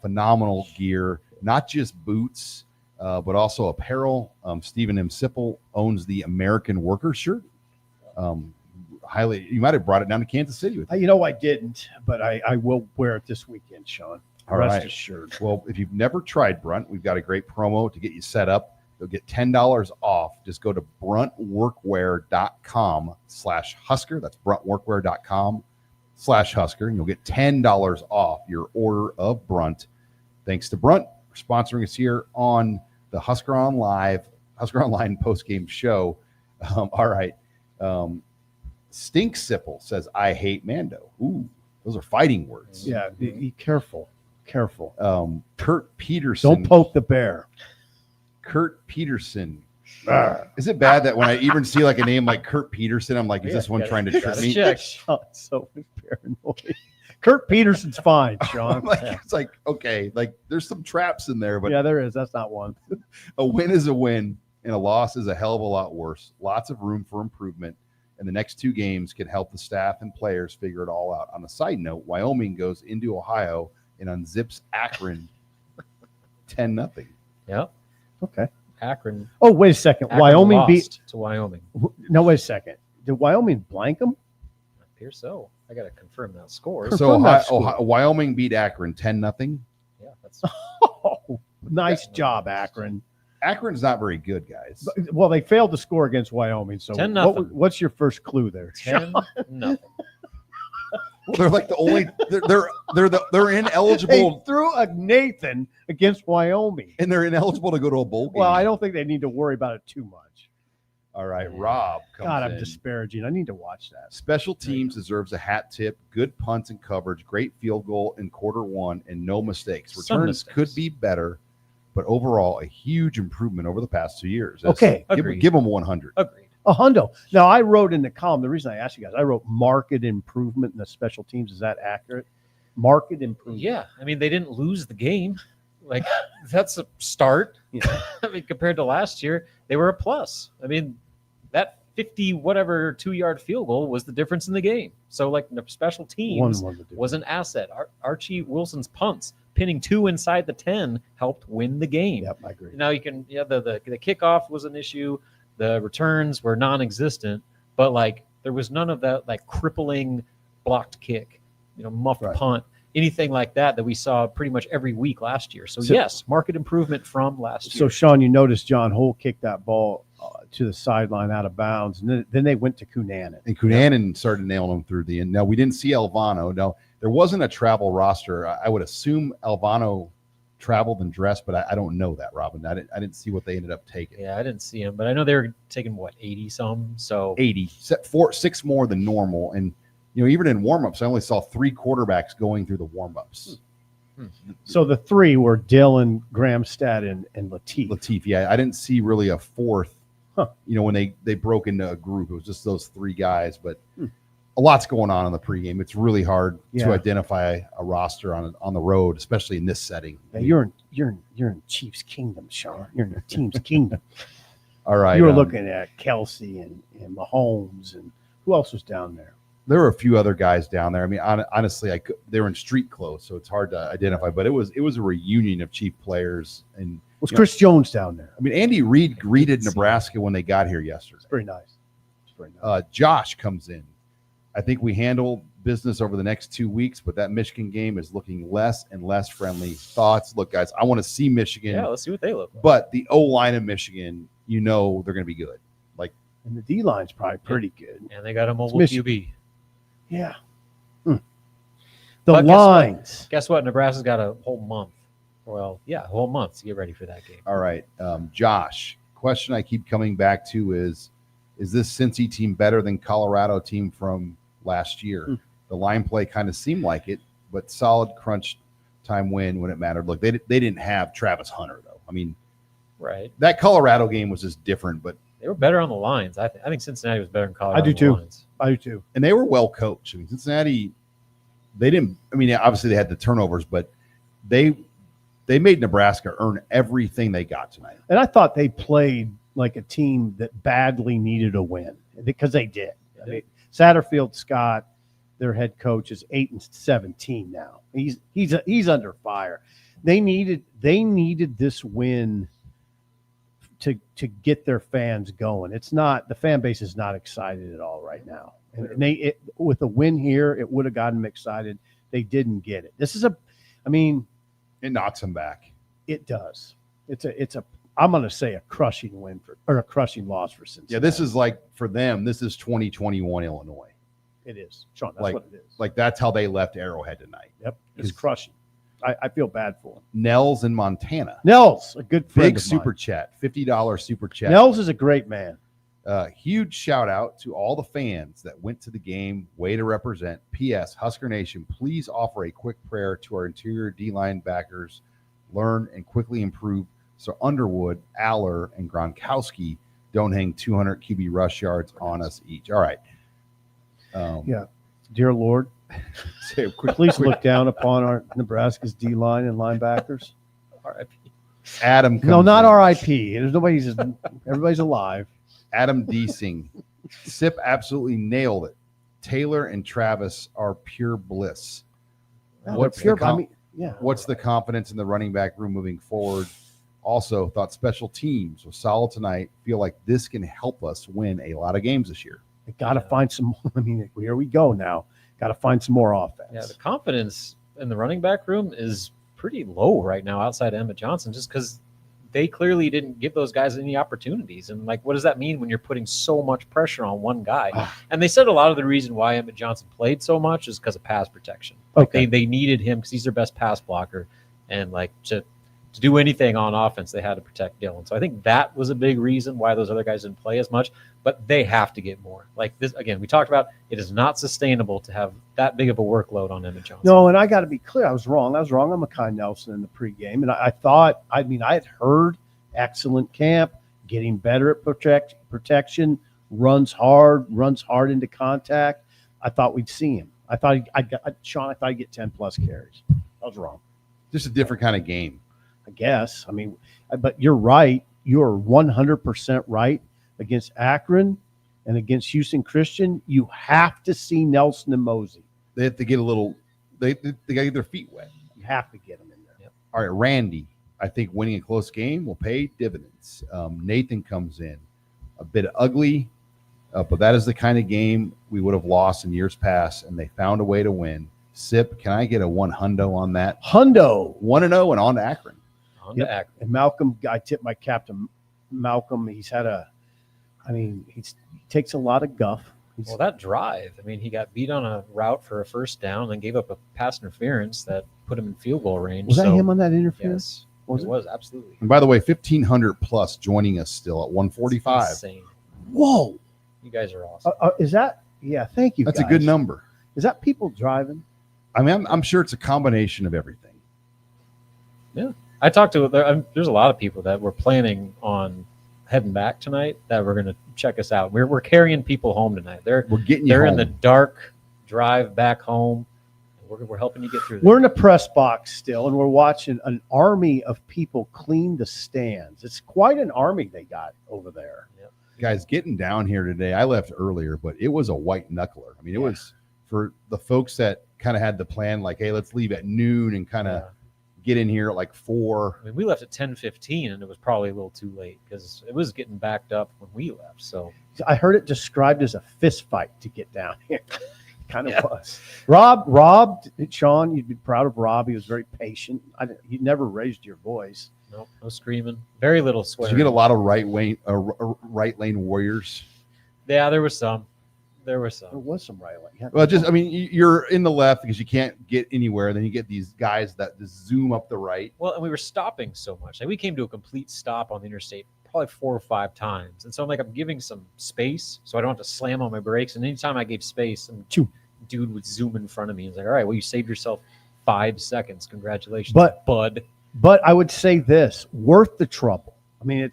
phenomenal gear, not just boots, but also apparel. Stephen M. Sipple owns the American Worker shirt. You might have brought it down to Kansas City with you. You know, I didn't, but I will wear it this weekend, Sean. All Rest right. assured. Well, if you've never tried Brunt, we've got a great promo to get you set up. You'll get $10 off. Just go to bruntworkwear.com/Husker. That's bruntworkwear.com/Husker. And you'll get $10 off your order of Brunt. Thanks to Brunt for sponsoring us here on the HuskerOnline post-game show. All right. Stink Sipple says, I hate Mando. Ooh, those are fighting words. Yeah, be careful. Careful. Kurt Peterson. Don't poke the bear. Kurt Peterson. Arr. Is it bad that when I even see like a name like Kurt Peterson, I'm like, is this one trying to trick gotta me? check. Sean's so paranoid. Kurt Peterson's fine, Sean. I'm like, it's like, okay, like there's some traps in there, but Yeah, there is. That's not one. a win is a win and a loss is a hell of a lot worse. Lots of room for improvement. And the next 2 games can help the staff and players figure it all out. On a side note, Wyoming goes into Ohio and unzips Akron 10-0. Yeah. Okay. Akron. Oh, wait a second. Akron Wyoming lost beat. to Wyoming. No, wait a second. Did Wyoming blank them? I appear so. I got to confirm that score. So Confirm that score. Wyoming beat Akron 10-0. Yeah, that's Oh, nice job, Akron. Akron's not very good, guys. Well, they failed to score against Wyoming. So 10-0. what's your first clue there? 10-0. Well, they're like the only they're ineligible. They threw a Nathan against Wyoming, and they're ineligible to go to a bowl game. Well, I don't think they need to worry about it too much. All right, Rob comes God, I'm in. disparaging. I need to watch that. Special teams deserves a hat tip. Good punts and coverage. Great field goal in quarter one, and no mistakes. Some Returns mistakes. could be better, but overall a huge improvement over the past 2 years. Okay. give them 100. Agreed. A hundo. Now, I wrote in the column, the reason I asked you guys, I wrote market improvement in the special teams. Is that accurate? Market improvement. Yeah, I mean, they didn't lose the game. Like, that's a start. Yeah. I mean, compared to last year, they were a plus. I mean, that 50-whatever 2-yard field goal was the difference in the game. So, like, the special teams was an asset. Archie Wilson's punts, pinning 2 inside the 10, helped win the game. Yep, I agree. Now, the kickoff was an issue. The returns were non-existent, but like there was none of that like crippling blocked kick, muffed punt, anything like that we saw pretty much every week last year. So yes, market improvement from last year. So Sean, you noticed John Holt kicked that ball to the sideline out of bounds, and then they went to Cunanan. And Cunanan started nailing them through the end. Now we didn't see Alvano. No, there wasn't a travel roster. I would assume Alvano traveled and dressed, but I don't know that, Robin. I didn't see what they ended up taking. Yeah, I didn't see him, but I know they were taking 80 some. So 80, 6 more than normal. And even in warmups, I only saw 3 quarterbacks going through the warmups. So the 3 were Dylan, Gramstad, and Lateef. Yeah, I didn't see really a fourth. When they broke into a group, it was just those 3 guys. But a lot's going on in the pregame. It's really hard to identify a roster on the road, especially in this setting. Yeah, you're in Chiefs Kingdom, Sean. You're in your team's kingdom. All right. You were looking at Kelsey and Mahomes, and who else was down there? There were a few other guys down there. I mean, honestly, they were in street clothes, so it's hard to identify. But it was a reunion of Chief players. And was Chris Jones down there? I mean, Andy Reid greeted Nebraska when they got here yesterday. It's very nice. Josh comes in. I think we handle business over the next 2 weeks, but that Michigan game is looking less and less friendly. Thoughts? Look, guys, I want to see Michigan. Yeah, let's see what they look like. But the O-line of Michigan, they're going to be good. And the D-line's probably pretty good. And they got a mobile QB. Yeah. The lines. Guess what? Nebraska's got a whole month. Well, yeah, a whole month to get ready for that game. All right. Josh, question I keep coming back to is this Cincy team better than Colorado team from last year? The line play kind of seemed like it, but solid crunch time win when it mattered. Look, they didn't have Travis Hunter, though. I mean, right. That Colorado game was just different, but they were better on the lines. I think Cincinnati was better than Colorado. I do too. Lines. I do too. And they were well coached. I mean, Cincinnati, they didn't. I mean, obviously they had the turnovers, but they made Nebraska earn everything they got tonight. And I thought they played like a team that badly needed a win because they did. I mean, Satterfield Scott, their head coach, is 8-17 now. He's under fire. They needed this win to get their fans going. It's not, the fan base is not excited at all right now. And with a win here, it would have gotten them excited. They didn't get it. It knocks them back. It does. It's a I'm going to say a crushing win or a crushing loss for Cincinnati. Yeah, this is like, for them, this is 2021 Illinois. It is. Sean, that's what it is. Like, that's how they left Arrowhead tonight. Yep. It's crushing. I feel bad for him. Nels in Montana. Nels, a good friend Big of super mine. chat, $50 super chat. Nels is a great man. Huge shout out to all the fans that went to the game. Way to represent. P.S. Husker Nation, please offer a quick prayer to our interior D-line backers. Learn and quickly improve so Underwood, Aller, and Gronkowski don't hang 200 QB rush yards on us each. All right. Yeah. Dear Lord, please look down upon our Nebraska's D-line and linebackers. R.I.P. Adam. No, not R.I.P. There's nobody's. Everybody's alive. Adam Deasing. Sip absolutely nailed it. Taylor and Travis are pure bliss. What's the confidence in the running back room moving forward? Also, thought special teams was solid tonight. Feel like this can help us win a lot of games this year. They got to find some. I mean, here we go now. Got to find some more offense. Yeah, the confidence in the running back room is pretty low right now outside of Emmett Johnson, just because they clearly didn't give those guys any opportunities. And like, what does that mean when you're putting so much pressure on one guy? And they said a lot of the reason why Emmett Johnson played so much is because of pass protection. Like they needed him because he's their best pass blocker, and like to do anything on offense, they had to protect Dillon. So I think that was a big reason why those other guys didn't play as much. But they have to get more. Like this again, we talked about it is not sustainable to have that big of a workload on Emmett Johnson. No, and I got to be clear. I was wrong on Mekhi Nelson in the pregame, and I thought. I mean, I had heard excellent camp, getting better at protection, runs hard into contact. I thought we'd see him. I thought Sean. I thought he'd get 10+ carries. I was wrong. Just a different kind of game, I guess. I mean, but you're right. You're 100% right. Against Akron and against Houston Christian, you have to see Nelson and Mosey. They have to get a little. They got to get their feet wet. You have to get them in there. Yep. All right, Randy. I think winning a close game will pay dividends. Nathan comes in a bit ugly, but that is the kind of game we would have lost in years past, and they found a way to win. Sip, can I get a 1 hundo on that? Hundo 1-0 and on to Akron. Akron. And Malcolm. I tipped my cap to Malcolm. He's had a. I mean, he takes a lot of guff. Well, that drive, I mean, he got beat on a route for a first down, then gave up a pass interference that put him in field goal range. Was that him on that interference? Yes, it was absolutely. And by the way, 1,500 plus joining us still at 145. Insane. Whoa. You guys are awesome. Is that? Yeah, thank you. That's guys. a good number. Is that people driving? I mean, I'm sure it's a combination of everything. Yeah. I talked to, there's a lot of people that were planning on heading back tonight that were going to check us out. We're carrying people home tonight. We're getting you They're home. in the dark drive back home. We're helping you get through this. We're in the press box still, and we're watching an army of people clean the stands. It's quite an army they got over there. Yep. Guys, getting down here today, I left earlier, but it was a white knuckler. I mean, it was for the folks that kind of had the plan, like, hey, let's leave at noon and kind of get in here at like 4. I mean, we left at 10:15, and it was probably a little too late because it was getting backed up when we left. So I heard it described as a fist fight to get down here. Kind of was. Rob, Sean, you'd be proud of Rob. He was very patient. You never raised your voice. no screaming, very little swearing. Did you get a lot of right lane warriors? Yeah, there was some. There was some right lane. Well, just, I mean, you're in the left because you can't get anywhere. Then you get these guys that just zoom up the right. Well, and we were stopping so much. Like, we came to a complete stop on the interstate probably 4 or 5 times. And so I'm giving some space so I don't have to slam on my brakes. And anytime I gave space, some dude would zoom in front of me. He's like, all right, well, you saved yourself 5 seconds. Congratulations, bud. But I would say this, worth the trouble. I mean,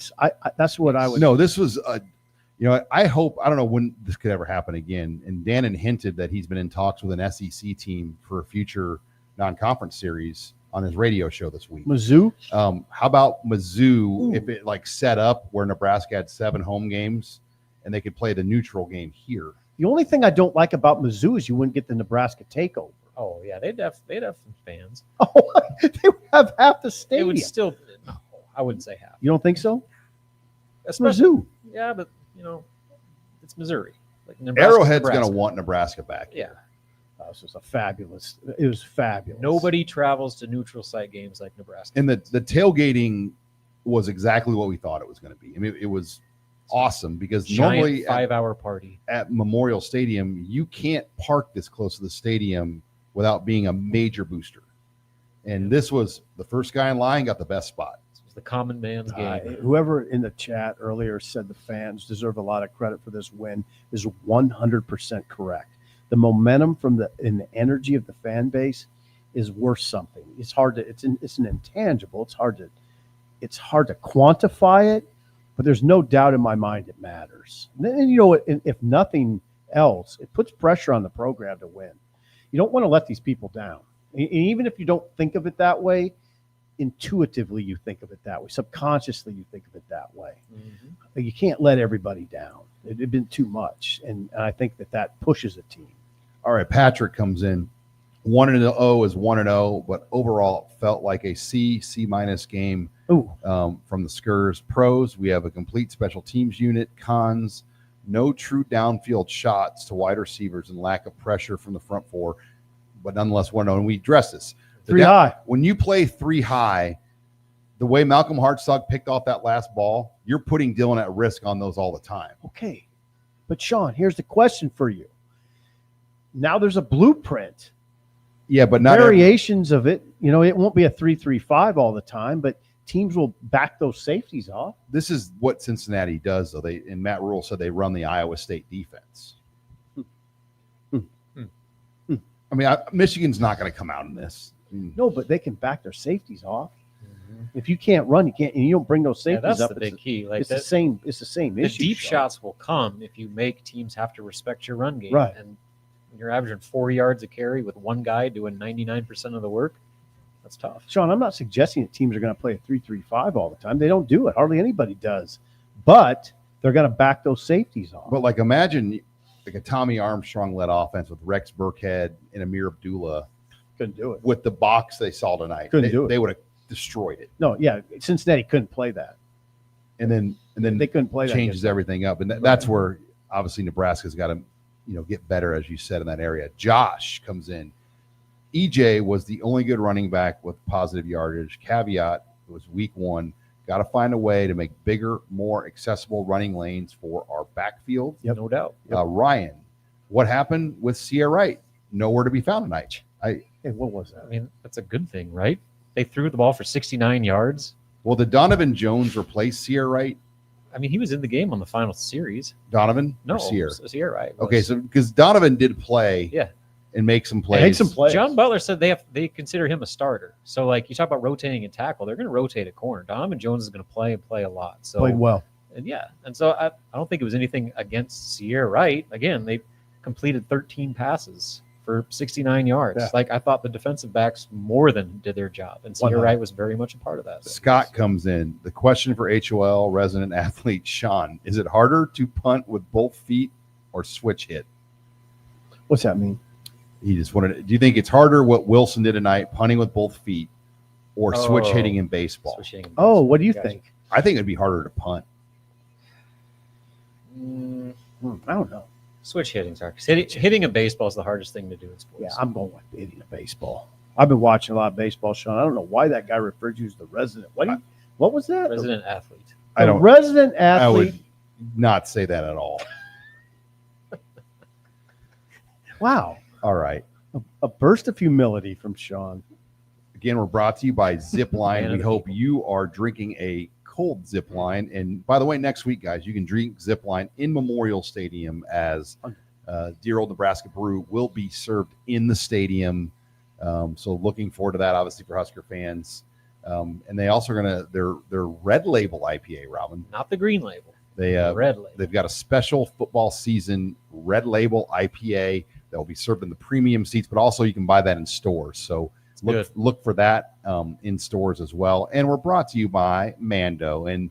that's what I would. No, this was I hope, I don't know when this could ever happen again. And Dannon hinted that he's been in talks with an SEC team for a future non-conference series on his radio show this week. Mizzou? How about Mizzou if it set up where Nebraska had 7 home games and they could play the neutral game here? The only thing I don't like about Mizzou is you wouldn't get the Nebraska takeover. Oh, yeah, they'd have some fans. Oh, they would have half the stadium. It would still, no, I wouldn't say half. You don't think so? Especially, Mizzou. Yeah, but it's Missouri. Like Arrowhead's going to want Nebraska back. Yeah. This was fabulous. It was fabulous. Nobody travels to neutral site games like Nebraska. And the tailgating was exactly what we thought it was going to be. I mean, it was awesome because normally 5-hour party at Memorial Stadium, you can't park this close to the stadium without being a major booster. And this was the first guy in line got the best spot. The common man's game. Whoever in the chat earlier said the fans deserve a lot of credit for this win is 100% correct. The momentum in the energy of the fan base is worth something. It's hard to it's an intangible. It's hard to quantify it, but there's no doubt in my mind it matters. And if nothing else, it puts pressure on the program to win. You don't want to let these people down. And even if you don't think of it that way, intuitively you think of it that way. Subconsciously you think of it that way. Mm-hmm. You can't let everybody down. It had been too much, and I think that pushes a team. All right, Patrick comes in. 1-0 is 1-0, but overall it felt like a C- game from the Skurs. Pros, we have a complete special teams unit. Cons, no true downfield shots to wide receivers and lack of pressure from the front 4, but nonetheless 1-0. And we address this. Three high. When you play 3 high, the way Malcolm Hartsock picked off that last ball, you're putting Dylan at risk on those all the time. Okay. But Sean, here's the question for you. Now there's a blueprint. Yeah, but not variations of it. You know, it won't be a 3-3-5 all the time, but teams will back those safeties off. This is what Cincinnati does, though. And Matt Rule said they run the Iowa State defense. I mean, Michigan's not going to come out in this. No, but they can back their safeties off. If you can't run, you can't, and you don't bring those safeties that's up. the big key. Like it's the same. It's the same issue. The deep shots will come if you make teams have to respect your run game. Right. And when you're averaging 4 yards a carry with one guy doing 99% of the work, that's tough. Sean, I'm not suggesting that teams are going to play a 3-3-5 all the time. They don't do it. Hardly anybody does. But they're going to back those safeties off. But like, imagine like a Tommy Armstrong-led offense with Rex Burkhead and Amir Abdullah. Couldn't do it. With the box they saw tonight. Couldn't do it. They would have destroyed it. No, yeah. Cincinnati couldn't play that. And then they couldn't play that. Changes everything up. And that's where obviously Nebraska's got to, get better, as you said, in that area. Josh comes in. EJ was the only good running back with positive yardage. Caveat, it was week 1. Got to find a way to make bigger, more accessible running lanes for our backfield. Yep. No doubt. Ryan, what happened with Sierra Wright? Nowhere to be found tonight. Hey, what was that? I mean, that's a good thing, right? They threw the ball for 69 yards. Well, did Donovan Jones replace Sierra Wright? I mean, he was in the game on the final series. Donovan? No, or Sierra? Sierra Wright. Okay, so because Donovan did play. Yeah. And make some plays. Make some plays. John Butler said they consider him a starter. So, like, you talk about rotating and tackle, they're going to rotate at corner. Donovan Jones is going to play a lot. So Played well. And so I don't think it was anything against Sierra Wright. Again, they completed 13 passes for 69 yards. Yeah. Like, I thought the defensive backs more than did their job, and Sierra Wright was very much a part of that. Scott comes in. The question for HOL resident athlete Sean: is it harder to punt with both feet or switch hit? What's that mean? He just wanted. Do you think it's harder what Wilson did tonight, punting with both feet, or switch hitting in baseball? Oh, what do you think? I think it'd be harder to punt. I don't know. Switch hitting's hard. Hitting a baseball is the hardest thing to do in sports. Yeah, I'm going with hitting a baseball. I've been watching a lot of baseball, Sean. I don't know why that guy referred to you as the resident. What was that? Resident athlete. The resident athlete. I would not say that at all. Wow. All right. A burst of humility from Sean. Again, we're brought to you by Zipline. We hope you are drinking a cold Zipline. And by the way, next week, guys, you can drink Zipline in Memorial Stadium as dear old Nebraska Brew will be served in the stadium. So looking forward to that, obviously, for Husker fans. And they also are going to their red label IPA, Robin. Not the green label. Red label. They've got a special football season red label IPA that will be served in the premium seats, but also you can buy that in stores. So look for that in stores as well. And we're brought to you by Mando. And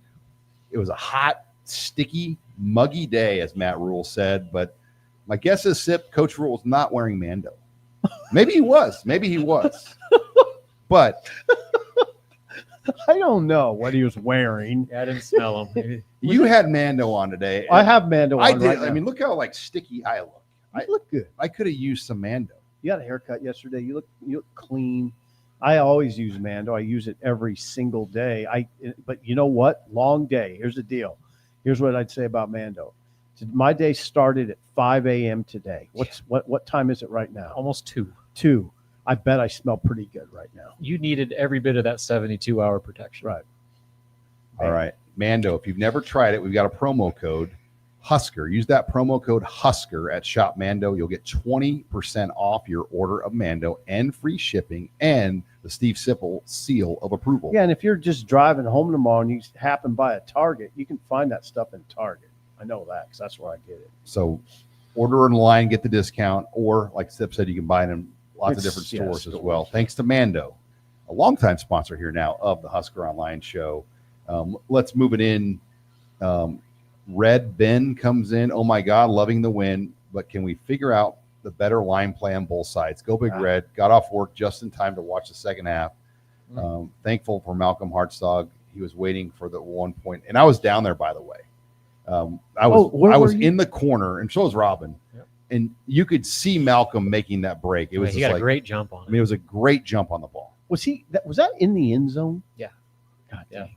it was a hot, sticky, muggy day, as Matt Rule said. But my guess is Coach Rule was not wearing Mando. Maybe he was. But I don't know what he was wearing. Yeah, I didn't smell him. You had Mando on today. I have Mando on. I did. Right now. I mean, look how sticky I look. You look good. I could have used some Mando. You had a haircut yesterday. You look clean. I always use Mando. I use it every single day. But you know what? Long day. Here's the deal. Here's what I'd say about Mando. My day started at 5 a.m. today. What time is it right now? Almost 2. 2. I bet I smell pretty good right now. You needed every bit of that 72-hour protection. Right. All right. Mando, if you've never tried it, we've got a promo code, Husker. Use that promo code Husker at Shop Mando. You'll get 20% off your order of Mando and free shipping and the Steve Sipple seal of approval. Yeah, and if you're just driving home tomorrow and you happen by a Target, you can find that stuff in Target. I know that because that's where I get it. So order online, get the discount, or like Sip said, you can buy it in lots of different stores as well. Thanks to Mando, a longtime sponsor here now of the Husker Online show. Let's move it in. Red Ben comes in. Oh my God, loving the win. But can we figure out the better line play on both sides? Go Big Red. Got off work just in time to watch the second half. Thankful for Malcolm Hartsock. He was waiting for the 1 point. And I was down there, by the way. I was in the corner, and so was Robin. Yep. And you could see Malcolm making that break. It was he got a great jump on it. I mean, it was a great jump on the ball. Was that in the end zone? Yeah. God Yeah. dang.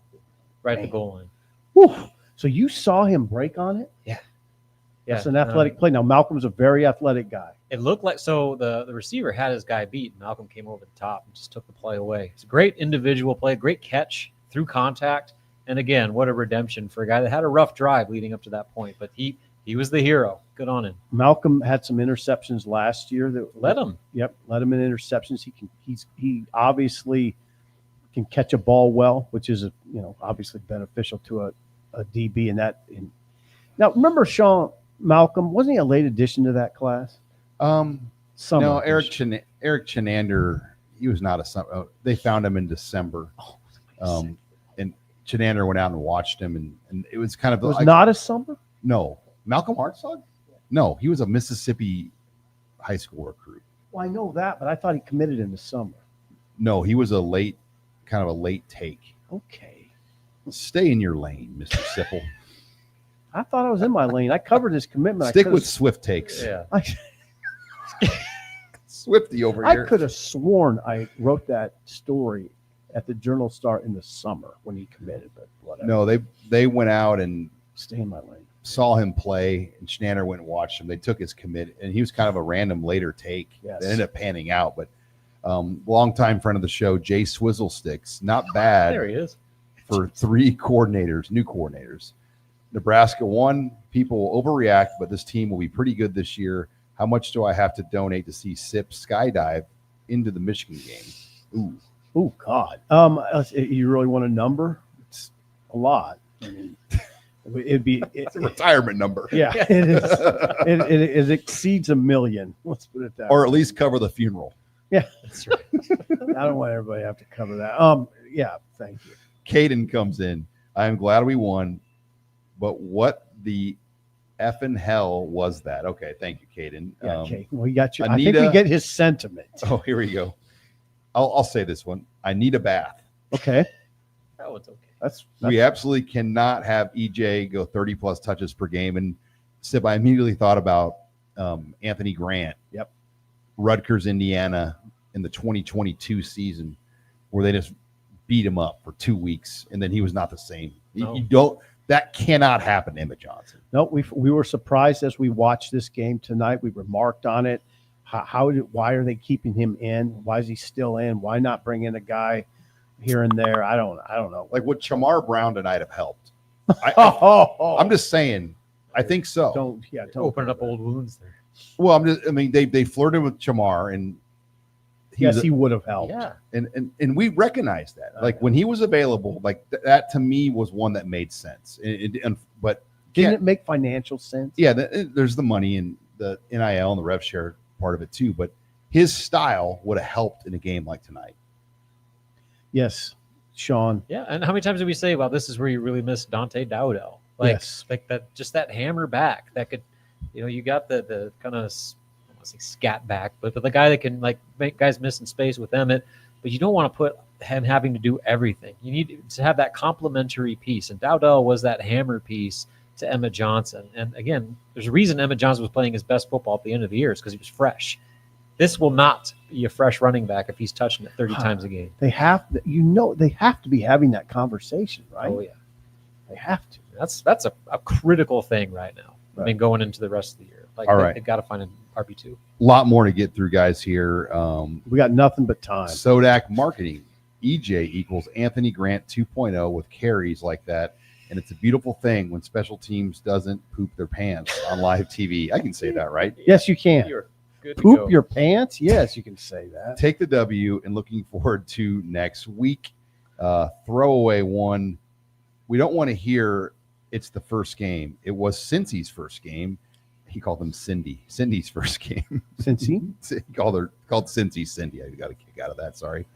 right at Man. the goal line. Whew. So you saw him break on it? Yeah. That's an athletic play. Now, Malcolm's a very athletic guy. It looked like the receiver had his guy beat. And Malcolm came over the top and just took the play away. It's a great individual play, great catch through contact. And again, what a redemption for a guy that had a rough drive leading up to that point. But he was the hero. Good on him. Malcolm had some interceptions last year that Let him. Yep, let him in interceptions. He obviously can catch a ball well, which is obviously beneficial to a DB now remember Sean Malcolm, wasn't he a late addition to that class? Summer No, Eric addition. Chenander, he was not a summer. They found him in December. And Chenander went out and watched him, and it was kind of was not a summer. No, Malcolm Hartzog? No, he was a Mississippi high school recruit. Well, I know that, but I thought he committed in the summer. No, he was a late take. Okay, Stay in your lane, Mr. Sipple. I thought I was in my lane. I covered his commitment. Stick with Swift takes. Yeah. Swifty over I here. could have sworn I wrote that story at the Journal Star in the summer when he committed, but whatever. No, they went out and Stay in my lane. saw him play, and Chenander went and watched him. They took his commit, and he was kind of a random later take. Yes. That ended up panning out, but longtime friend of the show, Jay Swizzlesticks, not bad. There he is. For new coordinators. Nebraska won. People will overreact, but this team will be pretty good this year. How much do I have to donate to see Sip skydive into the Michigan game? Oh God. You really want a number? It's a lot. I mean, It's a retirement number. Yeah, it is. It exceeds $1 million. Let's put it that way. Or at least cover the funeral. Yeah, That's right. I don't want everybody to have to cover that. Yeah, thank you. Caden comes in. I am glad we won, but what the effing hell was that? Okay, thank you, Caden. Yeah, okay. Well, you got you. I Anita, think we get his sentiment. Oh, here we go. I'll say this one. I need a bath. Okay, That one's okay. that's We absolutely cannot have EJ go 30 plus touches per game. And Sip, I immediately thought about Anthony Grant. Yep. Rutgers, Indiana in the 2022 season, where they just beat him up for 2 weeks, and then he was not the same. No. That cannot happen to Emmett Johnson. No, we were surprised as we watched this game tonight. We remarked on it. Why are they keeping him in? Why is he still in? Why not bring in a guy here and there? I don't know. Like, would Chamar Brown tonight have helped? I'm I'm just saying. I think so. don't Opening up old wounds there. Well, they flirted with Chamar, and he would have helped. Yeah. and we recognize that. Like, when he was available, like that to me was one that made sense. But Didn't it make financial sense? yeah, there's the money and the NIL and the rev share part of it too. But his style would have helped in a game like tonight. Yes, Sean. Yeah. And how many times did we say, well, this is where you really miss Dante Dowdell? Like, Yes. like that hammer back that could, you got the kind of, I don't want to say scat back, but the guy that can like make guys miss in space with Emmett, but you don't want to put him having to do everything. You need to have that complementary piece. And Dowdell was that hammer piece to Emmett Johnson. And again, there's a reason Emmett Johnson was playing his best football at the end of the year is because he was fresh. This will not be a fresh running back if he's touching it 30 times a game. They have to be having that conversation, right? Oh yeah. They have to. That's a critical thing right now. I mean, going into the rest of the year. Like, All right. they've got to find an RB2. A lot more to get through, guys, here. We got nothing but time. Sodak Marketing. EJ equals Anthony Grant 2.0 with carries like that. And it's a beautiful thing when special teams doesn't poop their pants on live TV. I can say that, right? Yes, you can. You're good to Poop go. your pants? Yes, you can say that. Take the W, and looking forward to next week. Throwaway one. We don't want to hear it's the first game. It was Cincy's first game. He called them Cindy's first game. Cincy? He called Cincy Cindy. I got a kick out of that. Sorry.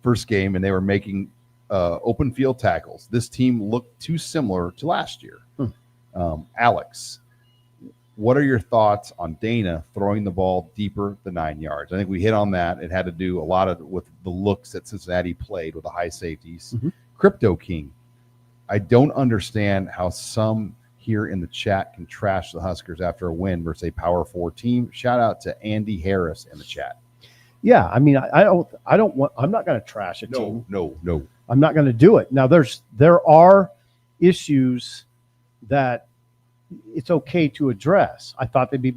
First game, and they were making open field tackles. This team looked too similar to last year. Alex, what are your thoughts on Dana throwing the ball deeper than 9 yards? I think we hit on that. It had to do a lot with the looks that Cincinnati played with the high safeties. Mhm. Crypto King, I don't understand how some here in the chat can trash the Huskers after a win versus a Power 4 team. Shout out to Andy Harris in the chat. Yeah, I mean, I don't want. I'm not going to trash a team. No. I'm not going to do it. Now there are issues that it's okay to address. I thought they'd be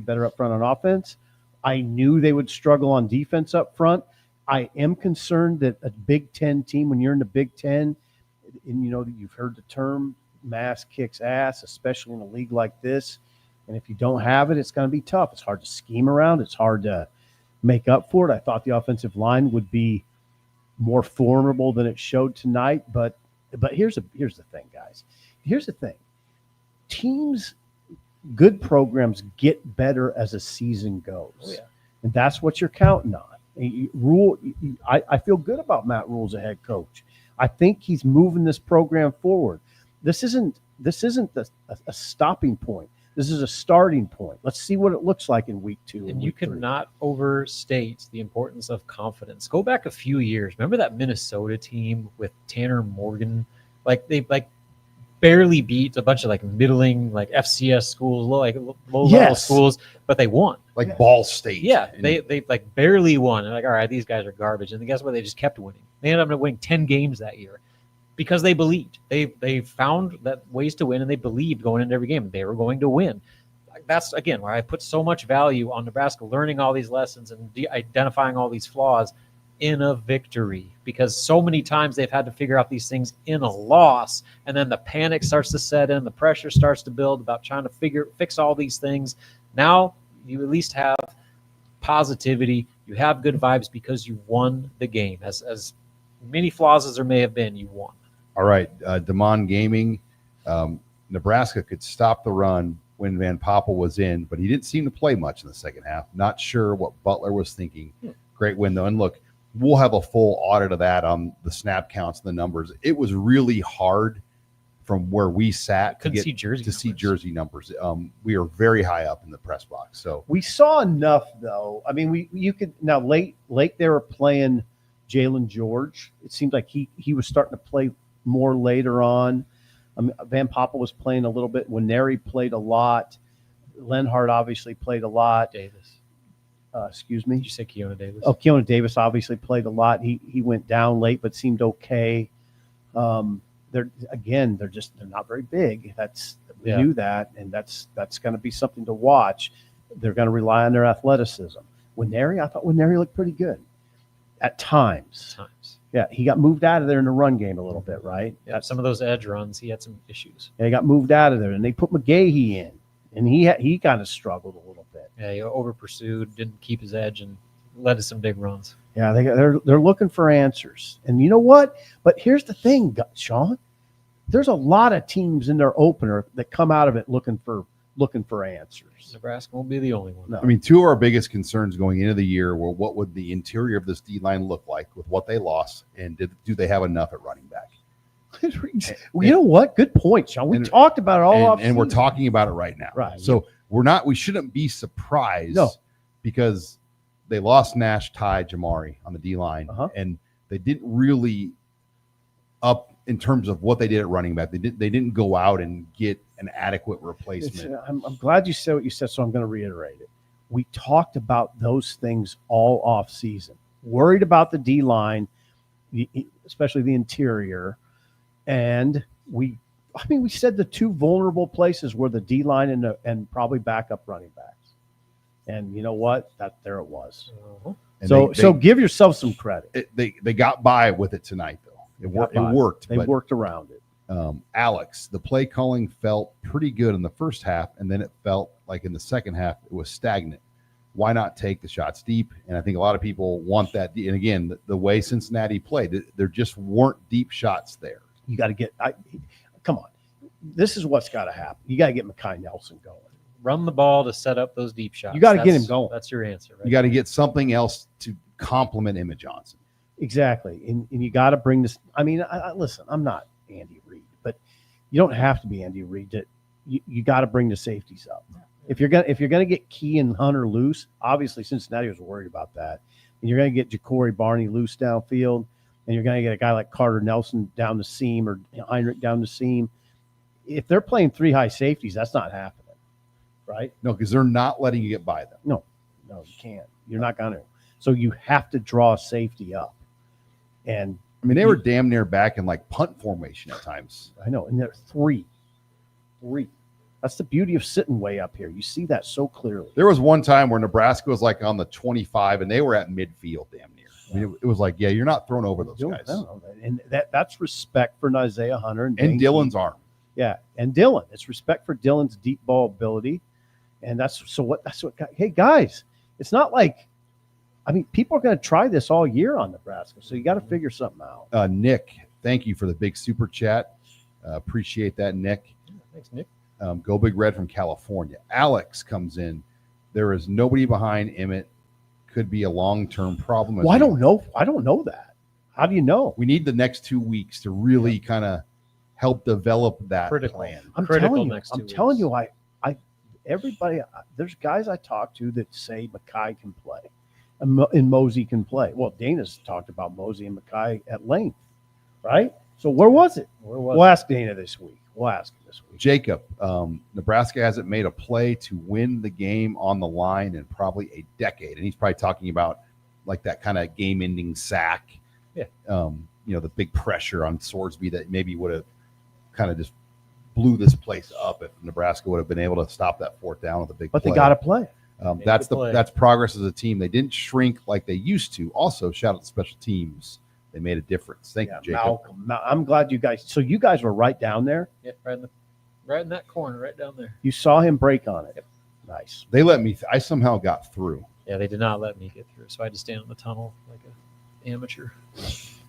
better up front on offense. I knew they would struggle on defense up front. I am concerned that a Big Ten team, when you're in the Big Ten, and you've heard the term mass kicks ass, especially in a league like this. And if you don't have it, it's going to be tough. It's hard to scheme around. It's hard to make up for it. I thought the offensive line would be more formidable than it showed tonight. But here's the thing, guys. Here's the thing. Teams, good programs get better as a season goes. Oh, yeah. And that's what you're counting on. I feel good about Matt Rule as a head coach. I think he's moving this program forward. This isn't a stopping point. This is a starting point. Let's see what it looks like in week 2. And you cannot overstate the importance of confidence. Go back a few years. Remember that Minnesota team with Tanner Morgan? They barely beat a bunch of middling FCS schools, low level schools, but they won. Ball State. Yeah, they barely won. And all right, these guys are garbage. And guess what? They just kept winning. They ended up winning 10 games that year because they believed. They found that ways to win, and they believed going into every game they were going to win. That's, again, where I put so much value on Nebraska learning all these lessons and identifying all these flaws in a victory, because so many times they've had to figure out these things in a loss, and then the panic starts to set in, the pressure starts to build about trying to fix all these things. Now you at least have positivity, you have good vibes because you won the game. As many flaws as there may have been, you won. All right, Damon Gaming, Nebraska could stop the run when Van Poppel was in, but he didn't seem to play much in the second half. Not sure what Butler was thinking. Great win, though. And look, we'll have a full audit of that on the snap counts and the numbers. It was really hard from where we sat to see jersey numbers. We are very high up in the press box. So we saw enough, though. I mean, you could now late they were playing Jalen George. It seemed like he was starting to play more later on. Van Poppel was playing a little bit. Winery played a lot. Lenhart obviously played a lot. Davis. Excuse me. Did you say Keona Davis? Oh, Keona Davis obviously played a lot. He went down late, but seemed okay. They're not very big. We knew that, and that's going to be something to watch. They're going to rely on their athleticism. I thought Winery looked pretty good at times. Yeah, he got moved out of there in the run game a little bit, right? Yeah, some of those edge runs, he had some issues. Yeah, he got moved out of there, and they put McGahee in, and he kind of struggled a little bit. Yeah, he over pursued, didn't keep his edge, and led to some big runs. Yeah, they're looking for answers, and you know what? But here's the thing, Sean. There's a lot of teams in their opener that come out of it looking for answers. Nebraska won't be the only one. No. I mean, two of our biggest concerns going into the year were what would the interior of this D-line look like with what they lost, and do they have enough at running back? Well, you know what? Good point, Sean. We talked about it all off, and we're talking about it right now. Right. So we shouldn't be surprised because they lost Nash, Ty, Jamari on the D-line, and they didn't really up in terms of what they did at running back. They didn't go out and get an adequate replacement. I'm glad you said what you said, so I'm going to reiterate it. We talked about those things all off season. Worried about the D-line, especially the interior, and we said the two vulnerable places were the D-line and probably backup running backs. And you know what? There it was. Uh-huh. So give yourself some credit. They got by with it tonight, though. It worked. They worked around it. Alex, the play calling felt pretty good in the first half, and then it felt like in the second half it was stagnant. Why not take the shots deep? And I think a lot of people want that. And again, the way Cincinnati played, there just weren't deep shots there. You got to come on. This is what's got to happen. You got to get Mekhi Nelson going. Run the ball to set up those deep shots. You got to get him going. That's your answer, right? You got to get something else to complement Emmett Johnson. Exactly. And you got to bring this. I mean, listen, I'm not Andy Reid, but you don't have to be Andy Reid. You got to bring the safeties up. If you're gonna get Key and Hunter loose, obviously Cincinnati was worried about that. And you're gonna get Ja'Cory Barney loose downfield, and you're gonna get a guy like Carter Nelson down the seam or Heinrich down the seam. If they're playing three high safeties, that's not happening, right? No, because they're not letting you get by them. No, you can't. You're not gonna. So you have to draw safety up. And I mean, they were damn near back in like punt formation at times. I know, and there are three. That's the beauty of sitting way up here. You see that so clearly. There was one time where Nebraska was like on the 25, and they were at midfield damn near. I mean, it was like, yeah, you're not throwing over those guys. No. And that's respect for Isaiah Hunter and Dylan's arm. Yeah, and Dylan. It's respect for Dylan's deep ball ability, and that's what. Hey guys, it's not like, I mean, people are going to try this all year on Nebraska, so you got to figure something out. Nick, thank you for the big super chat. Appreciate that, Nick. Thanks, Nick. Go Big Red from California. Alex comes in. There is nobody behind Emmett. Could be a long-term problem. Well, I don't know. I don't know that. How do you know? We need the next 2 weeks to really kind of help develop that plan. I'm telling you, everybody, there's guys I talk to that say Mackay can play and Mosey can play. Well, Dana's talked about Mosey and Mackay at length, right? So where was it? We'll ask Dana this week. Jacob, Nebraska hasn't made a play to win the game on the line in probably a decade. And he's probably talking about like that kind of game-ending sack. Yeah. The big pressure on Sorsby that maybe would have kind of just blew this place up if Nebraska would have been able to stop that fourth down with a big play. But they got to play. That's progress as a team. They didn't shrink like they used to. Also, shout out to special teams. They made a difference. Thank you, Jacob. Malcolm. I'm glad you guys. So you guys were right down there. Yeah, right in that corner, right down there. You saw him break on it. Yep. Nice. They let me. I somehow got through. Yeah, they did not let me get through, so I had to stand in the tunnel like an amateur.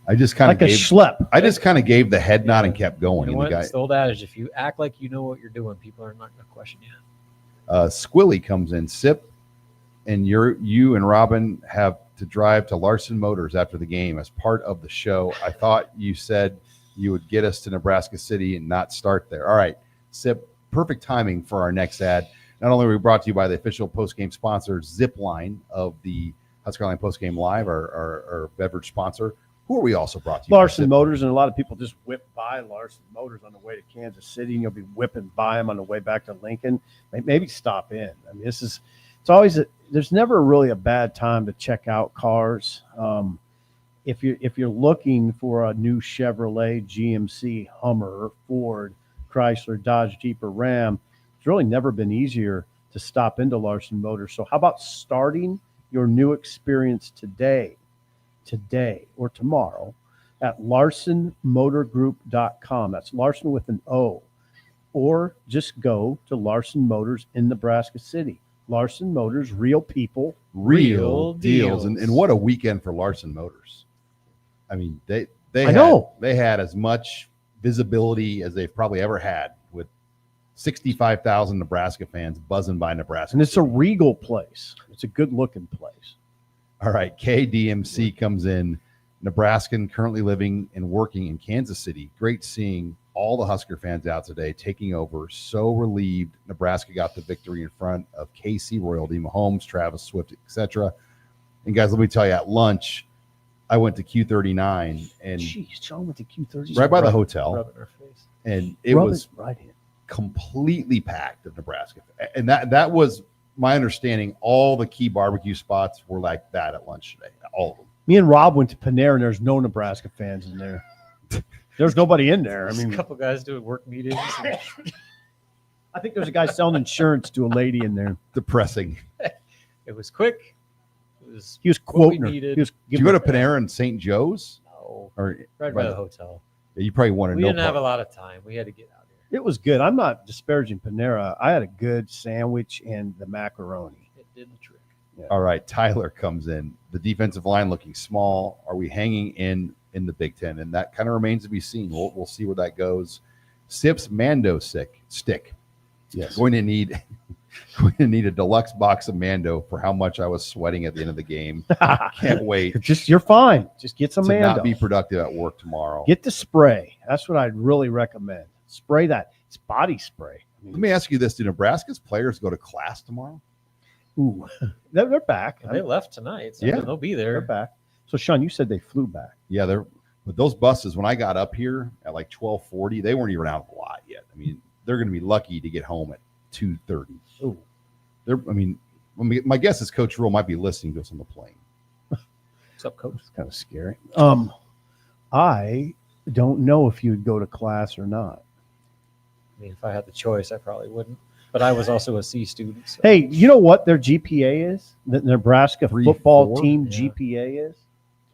I just kind of a schlep. I just kind of gave the head nod and kept going. You know what? It's the old adage: if you act like you know what you're doing, people are not going to question you. Squilly comes in. Sip, and you and Robin have to drive to Larson Motors after the game as part of the show. I thought you said you would get us to Nebraska City and not start there. All right, Sip, perfect timing for our next ad. Not only are we brought to you by the official postgame sponsor, Zipline, of the HuskerOnline Postgame Live, our beverage sponsor. Who are we also brought to you Larson Motors, and a lot of people just whip by Larson Motors on the way to Kansas City, and you'll be whipping by them on the way back to Lincoln. Maybe stop in. I mean, it's always there's never really a bad time to check out cars. If you're looking for a new Chevrolet, GMC, Hummer, Ford, Chrysler, Dodge, Jeep, or Ram, it's really never been easier to stop into Larson Motors. So how about starting your new experience today or tomorrow at LarsonMotorGroup.com. That's Larson with an O. Or just go to Larson Motors in Nebraska City. Larson Motors, real people, real deals. And what a weekend for Larson Motors. I mean, they had as much visibility as they've probably ever had, with 65,000 Nebraska fans buzzing by Nebraska. And it's a regal place. It's a good-looking place. All right, KDMC comes in. Nebraskan currently living and working in Kansas City. Great seeing all the Husker fans out today taking over. So relieved Nebraska got the victory in front of KC royalty, Mahomes, Travis Swift, etc. And guys, let me tell you, at lunch, I went to Q39 and John went to Q39 right by the hotel, rubbing our face. And it was completely packed of Nebraska. And that was my understanding. All the key barbecue spots were like that at lunch today. All of them. Me and Rob went to Panera, and there's no Nebraska fans in there. There's nobody in there. I mean, a couple guys doing work meetings. I think there's a guy selling insurance to a lady in there. Depressing. It was quick. He was quoting her. Did you go to Panera in St. Joe's? No. Or right by the hotel. You probably wanted to know. We didn't have a lot of time. We had to get out here. It was good. I'm not disparaging Panera. I had a good sandwich and the macaroni. It did the trick. Yeah. All right, Tyler comes in. The defensive line looking small. Are we hanging in the Big Ten? And that kind of remains to be seen. We'll see where that goes. Sips Mando stick. Yes. Going to need a deluxe box of Mando for how much I was sweating at the end of the game. Can't wait. You're fine. Just get some Mando. Not be productive at work tomorrow. Get the spray. That's what I'd really recommend. Spray that. It's body spray. Let me ask you this: do Nebraska's players go to class tomorrow? Ooh, they're back. They left tonight. So yeah, they'll be there. They're back. So, Sean, you said they flew back. Yeah, but those buses, when I got up here at like 12:40, they weren't even out of the lot yet. I mean, they're going to be lucky to get home at 2:30. Ooh. My guess is Coach Rule might be listening to us on the plane. What's up, Coach? It's kind of scary. I don't know if you'd go to class or not. I mean, if I had the choice, I probably wouldn't. But I was also a C student. So. Hey, you know what their GPA is? The Nebraska 3.4? football team Yeah. GPA is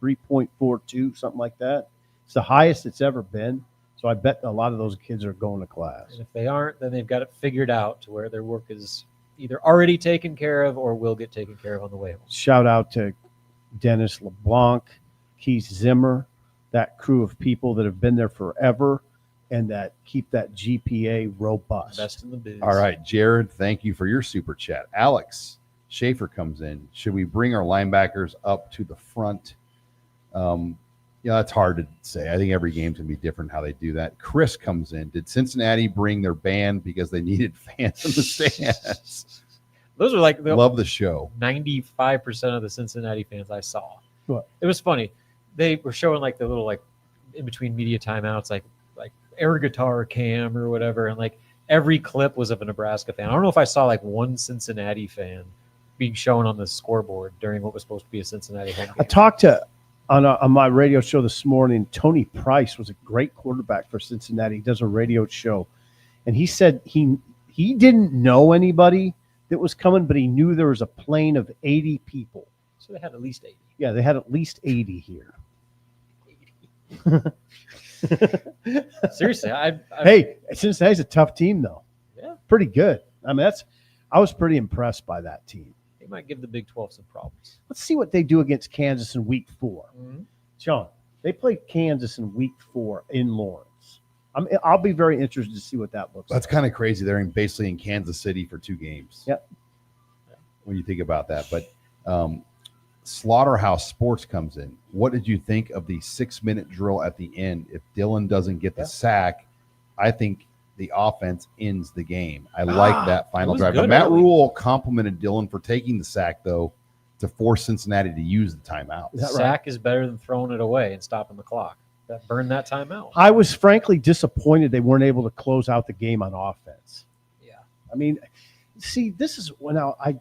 3.42, something like that. It's the highest it's ever been. So I bet a lot of those kids are going to class. And if they aren't, then they've got it figured out to where their work is either already taken care of or will get taken care of on the way home. Shout out to Dennis LeBlanc, Keith Zimmer, that crew of people that have been there forever and that keep that GPA robust. Best in the biz. All right, Jared, thank you for your super chat. Alex Schaefer comes in. Should we bring our linebackers up to the front? That's hard to say. I think every game's going to be different how they do that. Chris comes in. Did Cincinnati bring their band because they needed fans in the stands? Those are like Love the show. 95% of the Cincinnati fans I saw. What? It was funny. They were showing like the little like in between media timeouts, like air guitar cam or whatever, and like every clip was of a Nebraska fan. I don't know if I saw like one Cincinnati fan being shown on the scoreboard during what was supposed to be a Cincinnati home game. I talked to on my radio show this morning. Tony Price was a great quarterback for Cincinnati. He does a radio show, and he said he didn't know anybody that was coming, but he knew there was a plane of 80 people. So they had at least 80. Yeah, they had at least 80 here. Seriously, Hey, Cincinnati's a tough team, though. Yeah. Pretty good. I mean, I was pretty impressed by that team. they might give the Big 12 some problems. Let's see what they do against Kansas in week 4. Mm-hmm. John, they play Kansas in week 4 in Lawrence. I'll be very interested to see what that looks That's like. kind of crazy. They're basically in Kansas City for 2 games. Yep. When you think about that. But Slaughterhouse Sports comes in. What did you think of the 6-minute drill at the end? If Dylan doesn't get the sack, I think the offense ends the game. I like that final drive. But Matt Rule complimented Dylan for taking the sack, though, to force Cincinnati to use the timeout. Is that right? Sack is better than throwing it away and stopping the clock. Burn that timeout. I was frankly disappointed they weren't able to close out the game on offense. Yeah. I mean, see, this is when I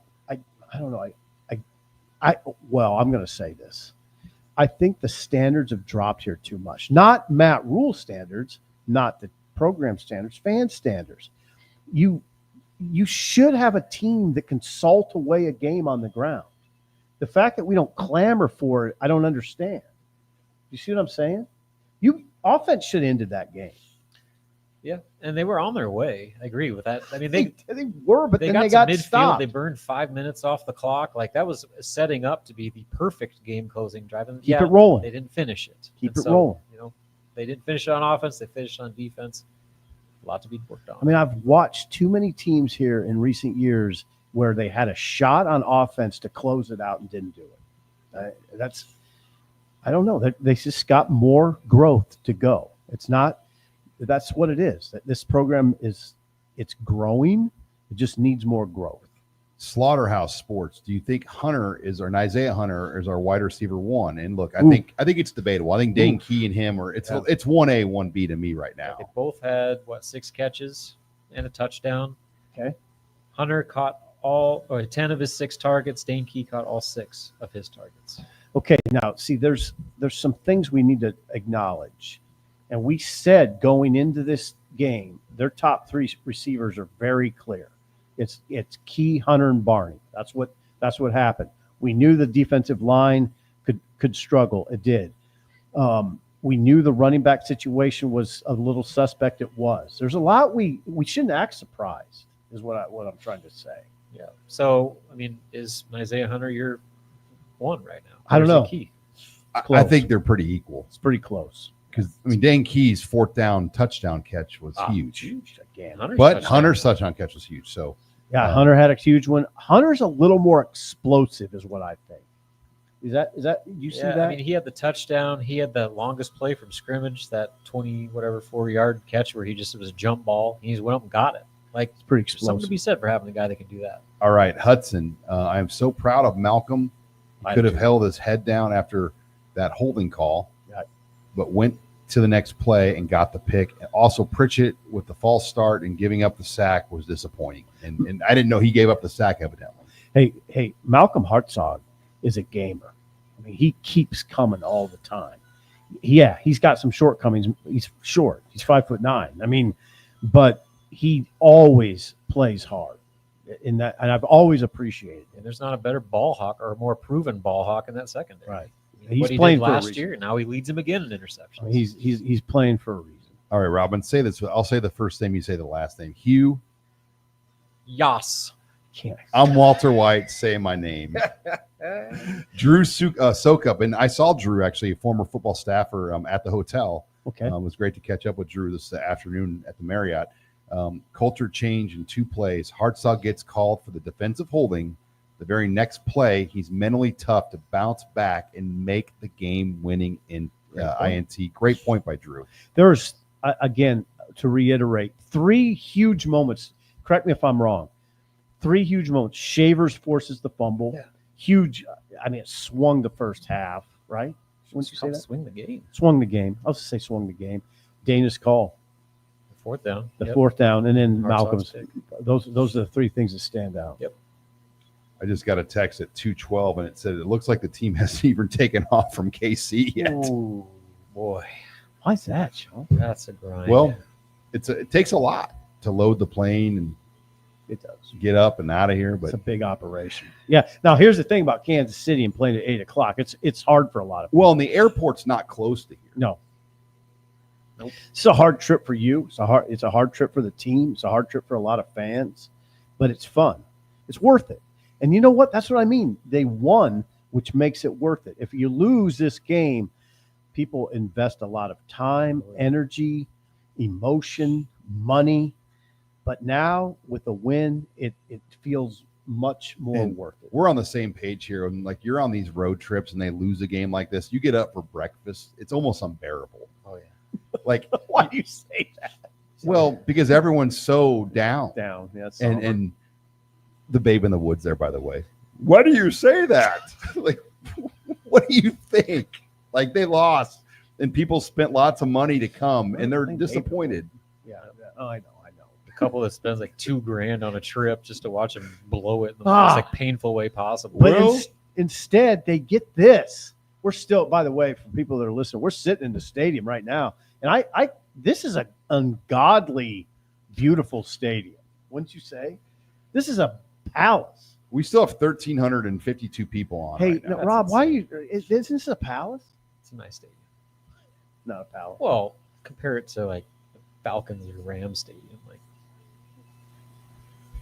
don't know. Well, I'm going to say this. I think the standards have dropped here too much. Not Matt Rule standards, not the program standards, fan standards. You should have a team that can salt away a game on the ground. The fact that we don't clamor for it, I don't understand. You see what I'm saying? Offense should have ended that game. Yeah, and they were on their way. I agree with that. I mean, they were, but then they to got midfield. stopped. They burned 5 minutes off the clock. Like that was setting up to be the perfect game closing drive. And Keep it rolling. They didn't finish it. Keep And it rolling. You know, they didn't finish it on offense. They finished on defense. A lot to be worked on. I mean, I've watched too many teams here in recent years where they had a shot on offense to close it out and didn't do it. I don't know. They just got more growth to go. That's what it is. That this program it's growing. It just needs more growth. Slaughterhouse Sports. Do you think Isaiah Hunter is our wide receiver 1? And look, I think it's debatable. I think Dane Key and him it's 1A, 1B to me right now. They both had 6 catches and a touchdown. Okay. Hunter caught 10 of his 6 targets. Dane Key caught all 6 of his targets. Okay, now see, there's some things we need to acknowledge, and we said going into this game, their top 3 receivers are very clear. It's Key, Hunter, and Barney. That's what happened. We knew the defensive line could struggle. It did. We knew the running back situation was a little suspect. It was. There's a lot we shouldn't act surprised, is what I'm trying to say. Yeah. So I mean, is Isaiah Hunter your 1 right now? I don't know. Key? I think they're pretty equal. It's pretty close. Because Dane Key's 4th down touchdown catch was huge. Again. Hunter's touchdown catch was huge. So yeah, Hunter had a huge one. Hunter's a little more explosive, is what I think. Is that you see that? I mean, he had the touchdown. He had the longest play from scrimmage, that 4-yard catch where it was a jump ball. He just went up and got it. Like, it's pretty there's explosive. something to be said for having a guy that can do that. all right, Hudson. I am so proud of Malcolm. He could have held his head down after that holding call, but went to the next play and got the pick. And also, Pritchett with the false start and giving up the sack was disappointing. And I didn't know he gave up the sack, evidently. Hey, Malcolm Hartzog is a gamer. I mean, he keeps coming all the time. Yeah, he's got some shortcomings. He's short. He's 5'9". I mean, but he always plays hard in that, and I've always appreciated it. And there's not a better ball hawk or a more proven ball hawk in that secondary. Right. He's what he playing did for a last reason. year. Now he leads him again in interceptions. I mean, he's playing for a reason. All right, Robin, say this. I'll say the first name, you say the last name. Hugh. Yas. Can't. I'm Walter White. Say my name. Drew Sokup. And I saw Drew, actually, a former football staffer at the hotel. Okay. It was great to catch up with Drew this afternoon at the Marriott. Culture change in 2 plays. Hartsock gets called for the defensive holding. The very next play, he's mentally tough to bounce back and make the game-winning INT. Great point by Drew. There's, again, to reiterate, 3 huge moments. Correct me if I'm wrong. 3 huge moments. Shavers forces the fumble. Yeah. Huge. I mean, it swung the first half, right? Wouldn't you say that? Swing the game. Swung the game. I'll just say swung the game. Dana's call. Fourth down. The 4th down, and then Hartsock's Malcolm's. pick. Those are the 3 things that stand out. Yep. I just got a text at 2:12, and it said it looks like the team hasn't even taken off from KC yet. Ooh, boy. Why is that, Sean? That's a grind. Well, it takes a lot to load the plane and It does. get up and out of here. But It's a big operation. Yeah. Now, here's the thing about Kansas City and playing at 8 o'clock. It's hard for a lot of people. well, and the airport's not close to here. No. Nope. It's a hard trip for you. It's a hard trip for the team. It's a hard trip for a lot of fans, but it's fun. It's worth it. And you know what? That's what I mean. They won, which makes it worth it. If you lose this game, people invest a lot of time, energy, emotion, money. But now with a win, it feels much more And worth it. We're on the same page here. And like you're on these road trips and they lose a game like this, you get up for breakfast. It's almost unbearable. Oh, yeah. Like, Why do you say that? well, because everyone's so down. Down. Yeah, And the babe in the woods there, by the way. Why do you say that? Like, what do you think? Like, they lost and people spent lots of money to come and they're disappointed. yeah. Oh, I know. A couple that spends like $2,000 on a trip just to watch him blow it in the Ah. most like painful way possible. But Well- instead, they get this. We're still, by the way, for people that are listening, we're sitting in the stadium right now, and this is an ungodly, beautiful stadium. Wouldn't you say? This is a palace. We still have 1,352 people on. Hey, right now. no, That's Rob, why are insane. you? Isn't this a palace? It's a nice stadium. Not a palace. Well, compare it to like the Falcons or Rams stadium. Like,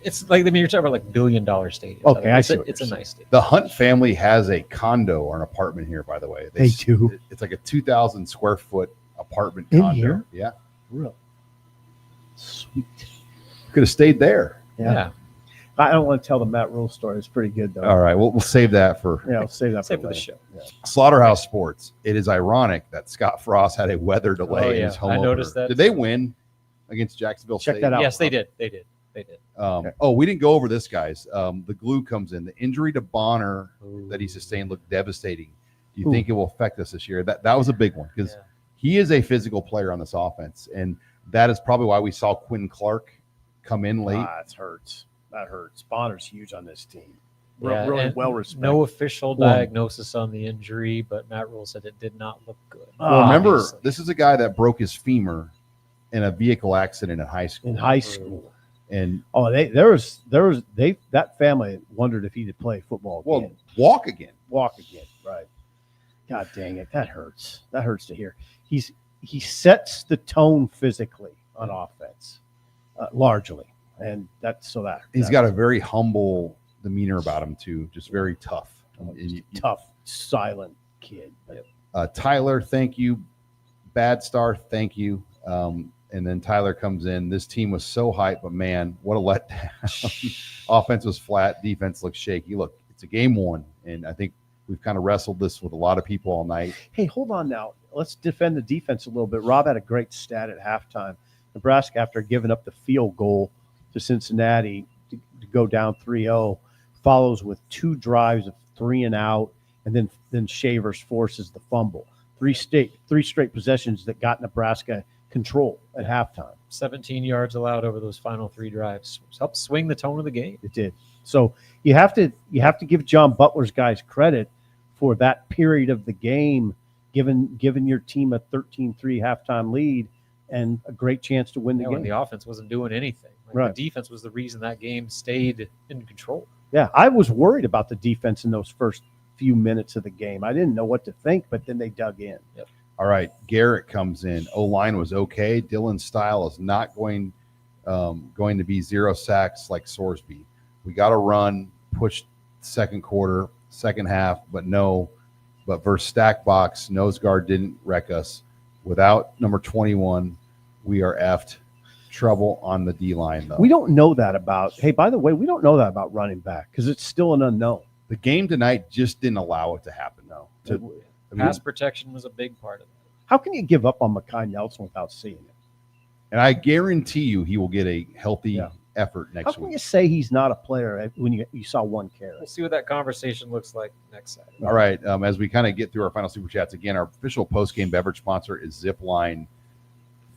it's like, I mean, you're talking about like $1 billion stadiums. Okay, I it's see a, what it's a you're nice stadium. The Hunt family has a condo or an apartment here, by the way. They do? It's like a 2,000 square foot apartment In condo. here? Yeah. Really? Sweet. Could have stayed there. Yeah. I don't want to tell the Matt Rule story. It's pretty good though. All right. We'll save that for Yeah, I'll save that Save for the later. show. Yeah. Slaughterhouse Sports. It is ironic that Scott Frost had a weather delay Oh, in yeah. his home I opener. noticed that. Did they win against Jacksonville Check State? that out. Yes, they did. They did. Okay. Oh, we didn't go over this, guys. The glue comes in. The injury to Bonner that he sustained looked devastating. Do you Ooh. think it will affect us this year? That was a big one because Yeah. he is a physical player on this offense, and that is probably why we saw Quinn Clark come in late. It hurts. That hurts. Bonner's huge on this team. Yeah, Really and well respected. No official Well- diagnosis on the injury, but Matt Rule said it did not look good. Well, remember, Obviously. this is a guy that broke his femur in a vehicle accident in high school. in high school. And, Oh, that family wondered if he'd play football well, again. walk again. Walk again, right? God dang it, that hurts. That hurts to hear. He sets the tone physically on offense, largely, and He's got a very humble demeanor about him, too. Just very tough. tough, silent kid. But Tyler, thank you. Bad Star, thank you. And then Tyler comes in. This team was so hyped, but man, what a letdown. Offense was flat. Defense looked shaky. Look, it's a game one, and I think we've kind of wrestled this with a lot of people all night. Hey, hold on now. Let's defend the defense a little bit. Rob had a great stat at halftime. Nebraska, after giving up the field goal to Cincinnati to go down 3-0, follows with 2 drives of 3 and out, and then Shavers forces the fumble. Three straight possessions that got Nebraska control at halftime. 17 yards allowed over those final 3 drives. Helped swing the tone of the game. It did. So you have to give John Butler's guys credit for that period of the game giving your team a 13-3 halftime lead and a great chance to win the when game. the offense wasn't doing anything. Right. The defense was the reason that game stayed in control. Yeah, I was worried about the defense in those first few minutes of the game. I didn't know what to think, but then they dug in. Yep. All right, Garrett comes in. O-line was okay. Dylan's style is not going to be 0 sacks like Sorsby. We got to run, push second quarter, second half, but versus stack box, nose guard didn't wreck us. Without number 21, we are effed. Trouble on the D-line, though. We don't know that about – hey, by the way, we don't know that about running back because it's still an unknown. The game tonight just didn't allow it to happen, though. Pass protection was a big part of it. How can you give up on Mekhi Nelson without seeing it? And I guarantee you he will get a healthy effort How next can week. you say he's not a player when you saw one carry? We'll see what that conversation looks like next Saturday. All right, as we kind of get through our final super chats, again, our official post-game beverage sponsor is Zipline.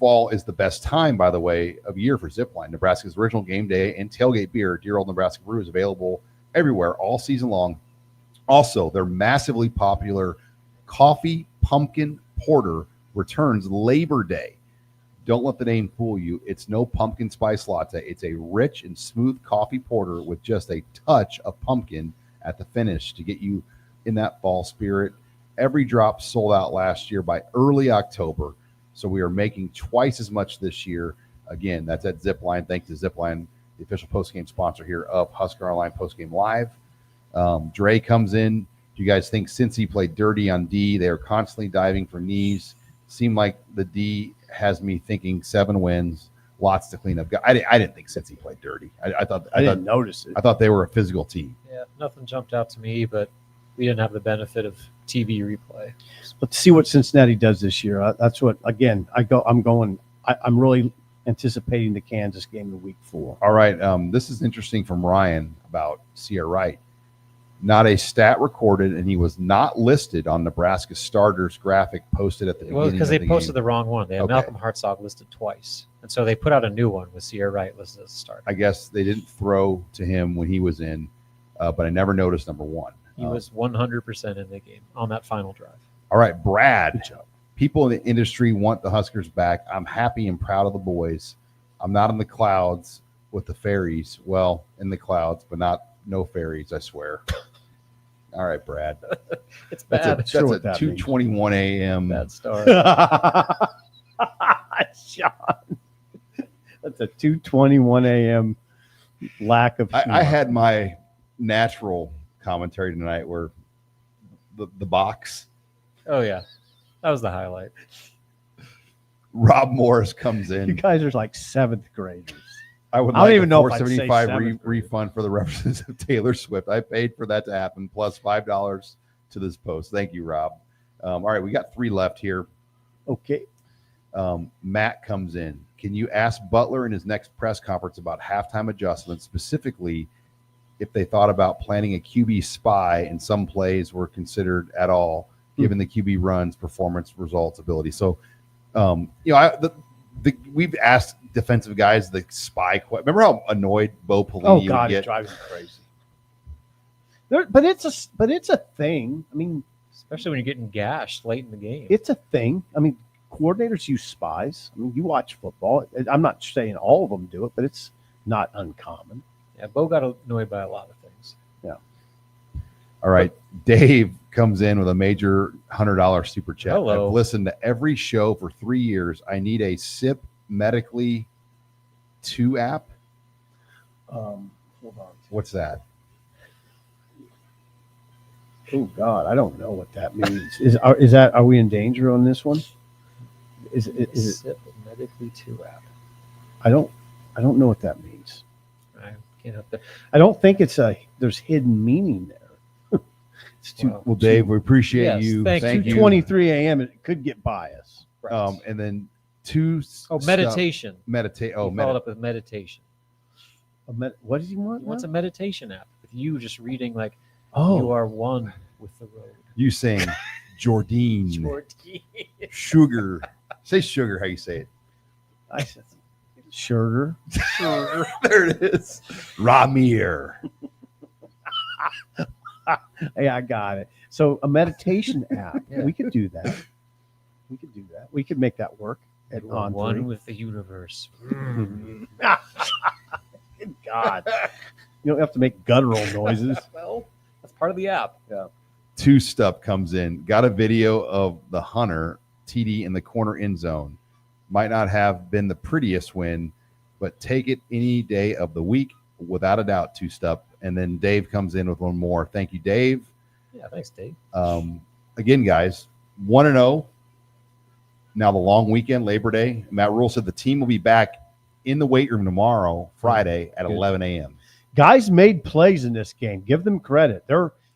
Fall is the best time, by the way, of year for Zipline. Nebraska's original game day and tailgate beer, Dear Old Nebraska Brew, is available everywhere all season long. Also, their massively popular coffee pumpkin porter returns Labor Day. Don't let the name fool you. It's no pumpkin spice latte. It's a rich and smooth coffee porter with just a touch of pumpkin at the finish to get you in that fall spirit. Every drop sold out last year by early October. So we are making twice as much this year. Again, that's at Zipline. Thanks to Zipline, the official postgame sponsor here of Husker Online Postgame Live. Dre comes in. Do you guys think Cincy played dirty on D? They are constantly diving for knees. Seemed like the D has me thinking 7 wins, lots to clean up. I didn't think Cincy played dirty. I didn't notice it. I thought they were a physical team. Yeah, nothing jumped out to me, but we didn't have the benefit of TV replay. Let's see what Cincinnati does this year. That's what, again, I'm really anticipating the Kansas game in week 4. All right. This is interesting from Ryan about Sierra Wright. Not a stat recorded, and he was not listed on Nebraska starters graphic posted at the beginning. Well, because of they the posted game. the wrong one. They had Malcolm Hartzog listed twice. And so they put out a new one with Sierra Wright listed as a starter. I guess they didn't throw to him when he was in, but I never noticed number 1. He was 100% in the game on that final drive. All right, Brad. People in the industry want the Huskers back. I'm happy and proud of the boys. I'm not in the clouds with the fairies. Well, in the clouds, but no fairies, I swear. All right, Brad. It's bad. That's a 2:21 a.m. Bad start. Sean. That's a 2:21 a.m. lack of. I had my natural commentary tonight where the box. Oh, yeah. That was the highlight. Rob Morris comes You in. guys are like 7th graders. I would I don't like even a know if I'd say $475 7th. refund for the references of Taylor Swift. I paid for that to happen, plus $5 to this post. Thank you, Rob. All right, we got 3 left here. Okay. Matt comes in. Can you ask Butler in his next press conference about halftime adjustments, specifically if they thought about planning a QB spy and some plays were considered at all, given the QB runs, performance, results, ability? So, we've asked defensive guys the spy. Remember how annoyed Bo Pelini Oh God, would it get? drives me crazy. But it's a thing. I mean, Especially when you're getting gashed late in the game. it's a thing. I mean, coordinators use spies. I mean, you watch football. I'm not saying all of them do it, but it's not uncommon. Yeah, Bo got annoyed by a lot of things. All right, Dave comes in with a major $100 super chat. Hello. I've listened to every show for 3 years. I need a SIP Medically 2 app. Hold on. What's that? Oh God, I don't know what that means. Are we in danger on this one? Is it? SIP Medically 2 app. I don't know what that means. I can't help that. I don't think there's hidden meaning there. It's Well, Dave, we appreciate Yes, you. thank you. 2:23 a.m. It could get biased. Right. And then 2. Meditation. Meditate. He followed up with meditation. What does he want? What's a meditation app? With you just reading you Oh, are one with the road. You saying Jordine, Jordy. sugar. Say sugar. How you say it? I said sugar. There it is. Ramir. Hey, I got it. So a meditation app. Yeah. We could do that. We could make that work. At You are on one 3. with the universe. Good God. You don't have to make guttural noises. Well, that's part of the app. Two Step comes in, got a video of the Hunter TD in the corner end zone. Might not have been the prettiest win, but take it any day of the week, without a doubt, Two Step. And then Dave comes in with one more. Thank you, Dave. Yeah, thanks, Dave. Again, guys, 1-0. Now the long weekend, Labor Day. Matt Rule said the team will be back in the weight room tomorrow, Friday, at Good. 11 a.m. Guys made plays in this game. Give them credit.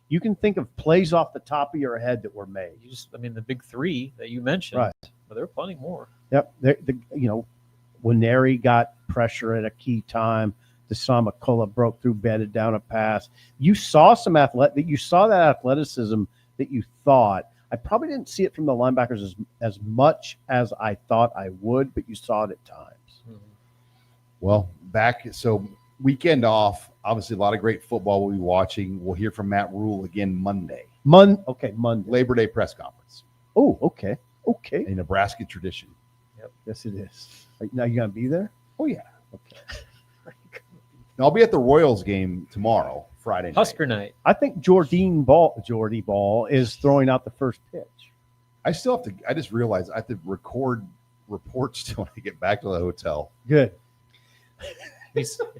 You can think of plays off the top of your head that were made. The big three that you mentioned, Right. But there are plenty more. Yep. When Neri got pressure at a key time, Deshaun McCullough broke through, bedded down a pass. You saw that athleticism that you thought. I probably didn't see it from the linebackers as much as I thought I would, but you saw it at times. Mhm. Well, weekend off. Obviously, a lot of great football we'll be watching. We'll hear from Matt Rule again Monday. Monday. Labor Day press conference. Oh, okay. A Nebraska tradition. Yes, it is. Now you gonna be there? Oh, yeah. Okay. I'll be at the Royals game tomorrow, Friday night. Husker night. I think Jordy Ball is throwing out the first pitch. I just realized I have to record reports till I get back to the hotel. Good.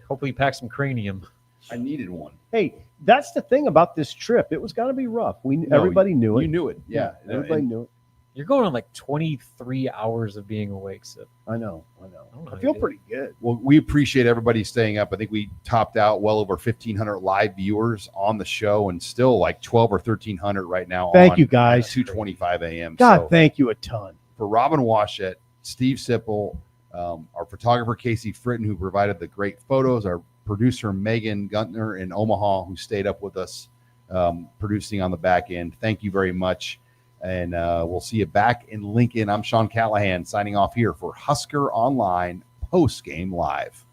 Hopefully, pack some cranium. I needed one. Hey, that's the thing about this trip. It was going to be rough. Everybody knew it. You knew it. Yeah. Everybody And knew it. You're going on like 23 hours of being awake, Sid. I know. don't know I how feel you do pretty good. Well, we appreciate everybody staying up. I think we topped out well over 1,500 live viewers on the show, and still like 12 or 1,300 right now. Thank you, guys. 2:25 a.m. God, So thank you a ton. for Robin Washett, Steve Sipple, our photographer Casey Fritton, who provided the great photos, our producer Megan Guntner in Omaha, who stayed up with us producing on the back end. Thank you very much. And we'll see you back in Lincoln. I'm Sean Callahan signing off here for Husker Online Post Game Live.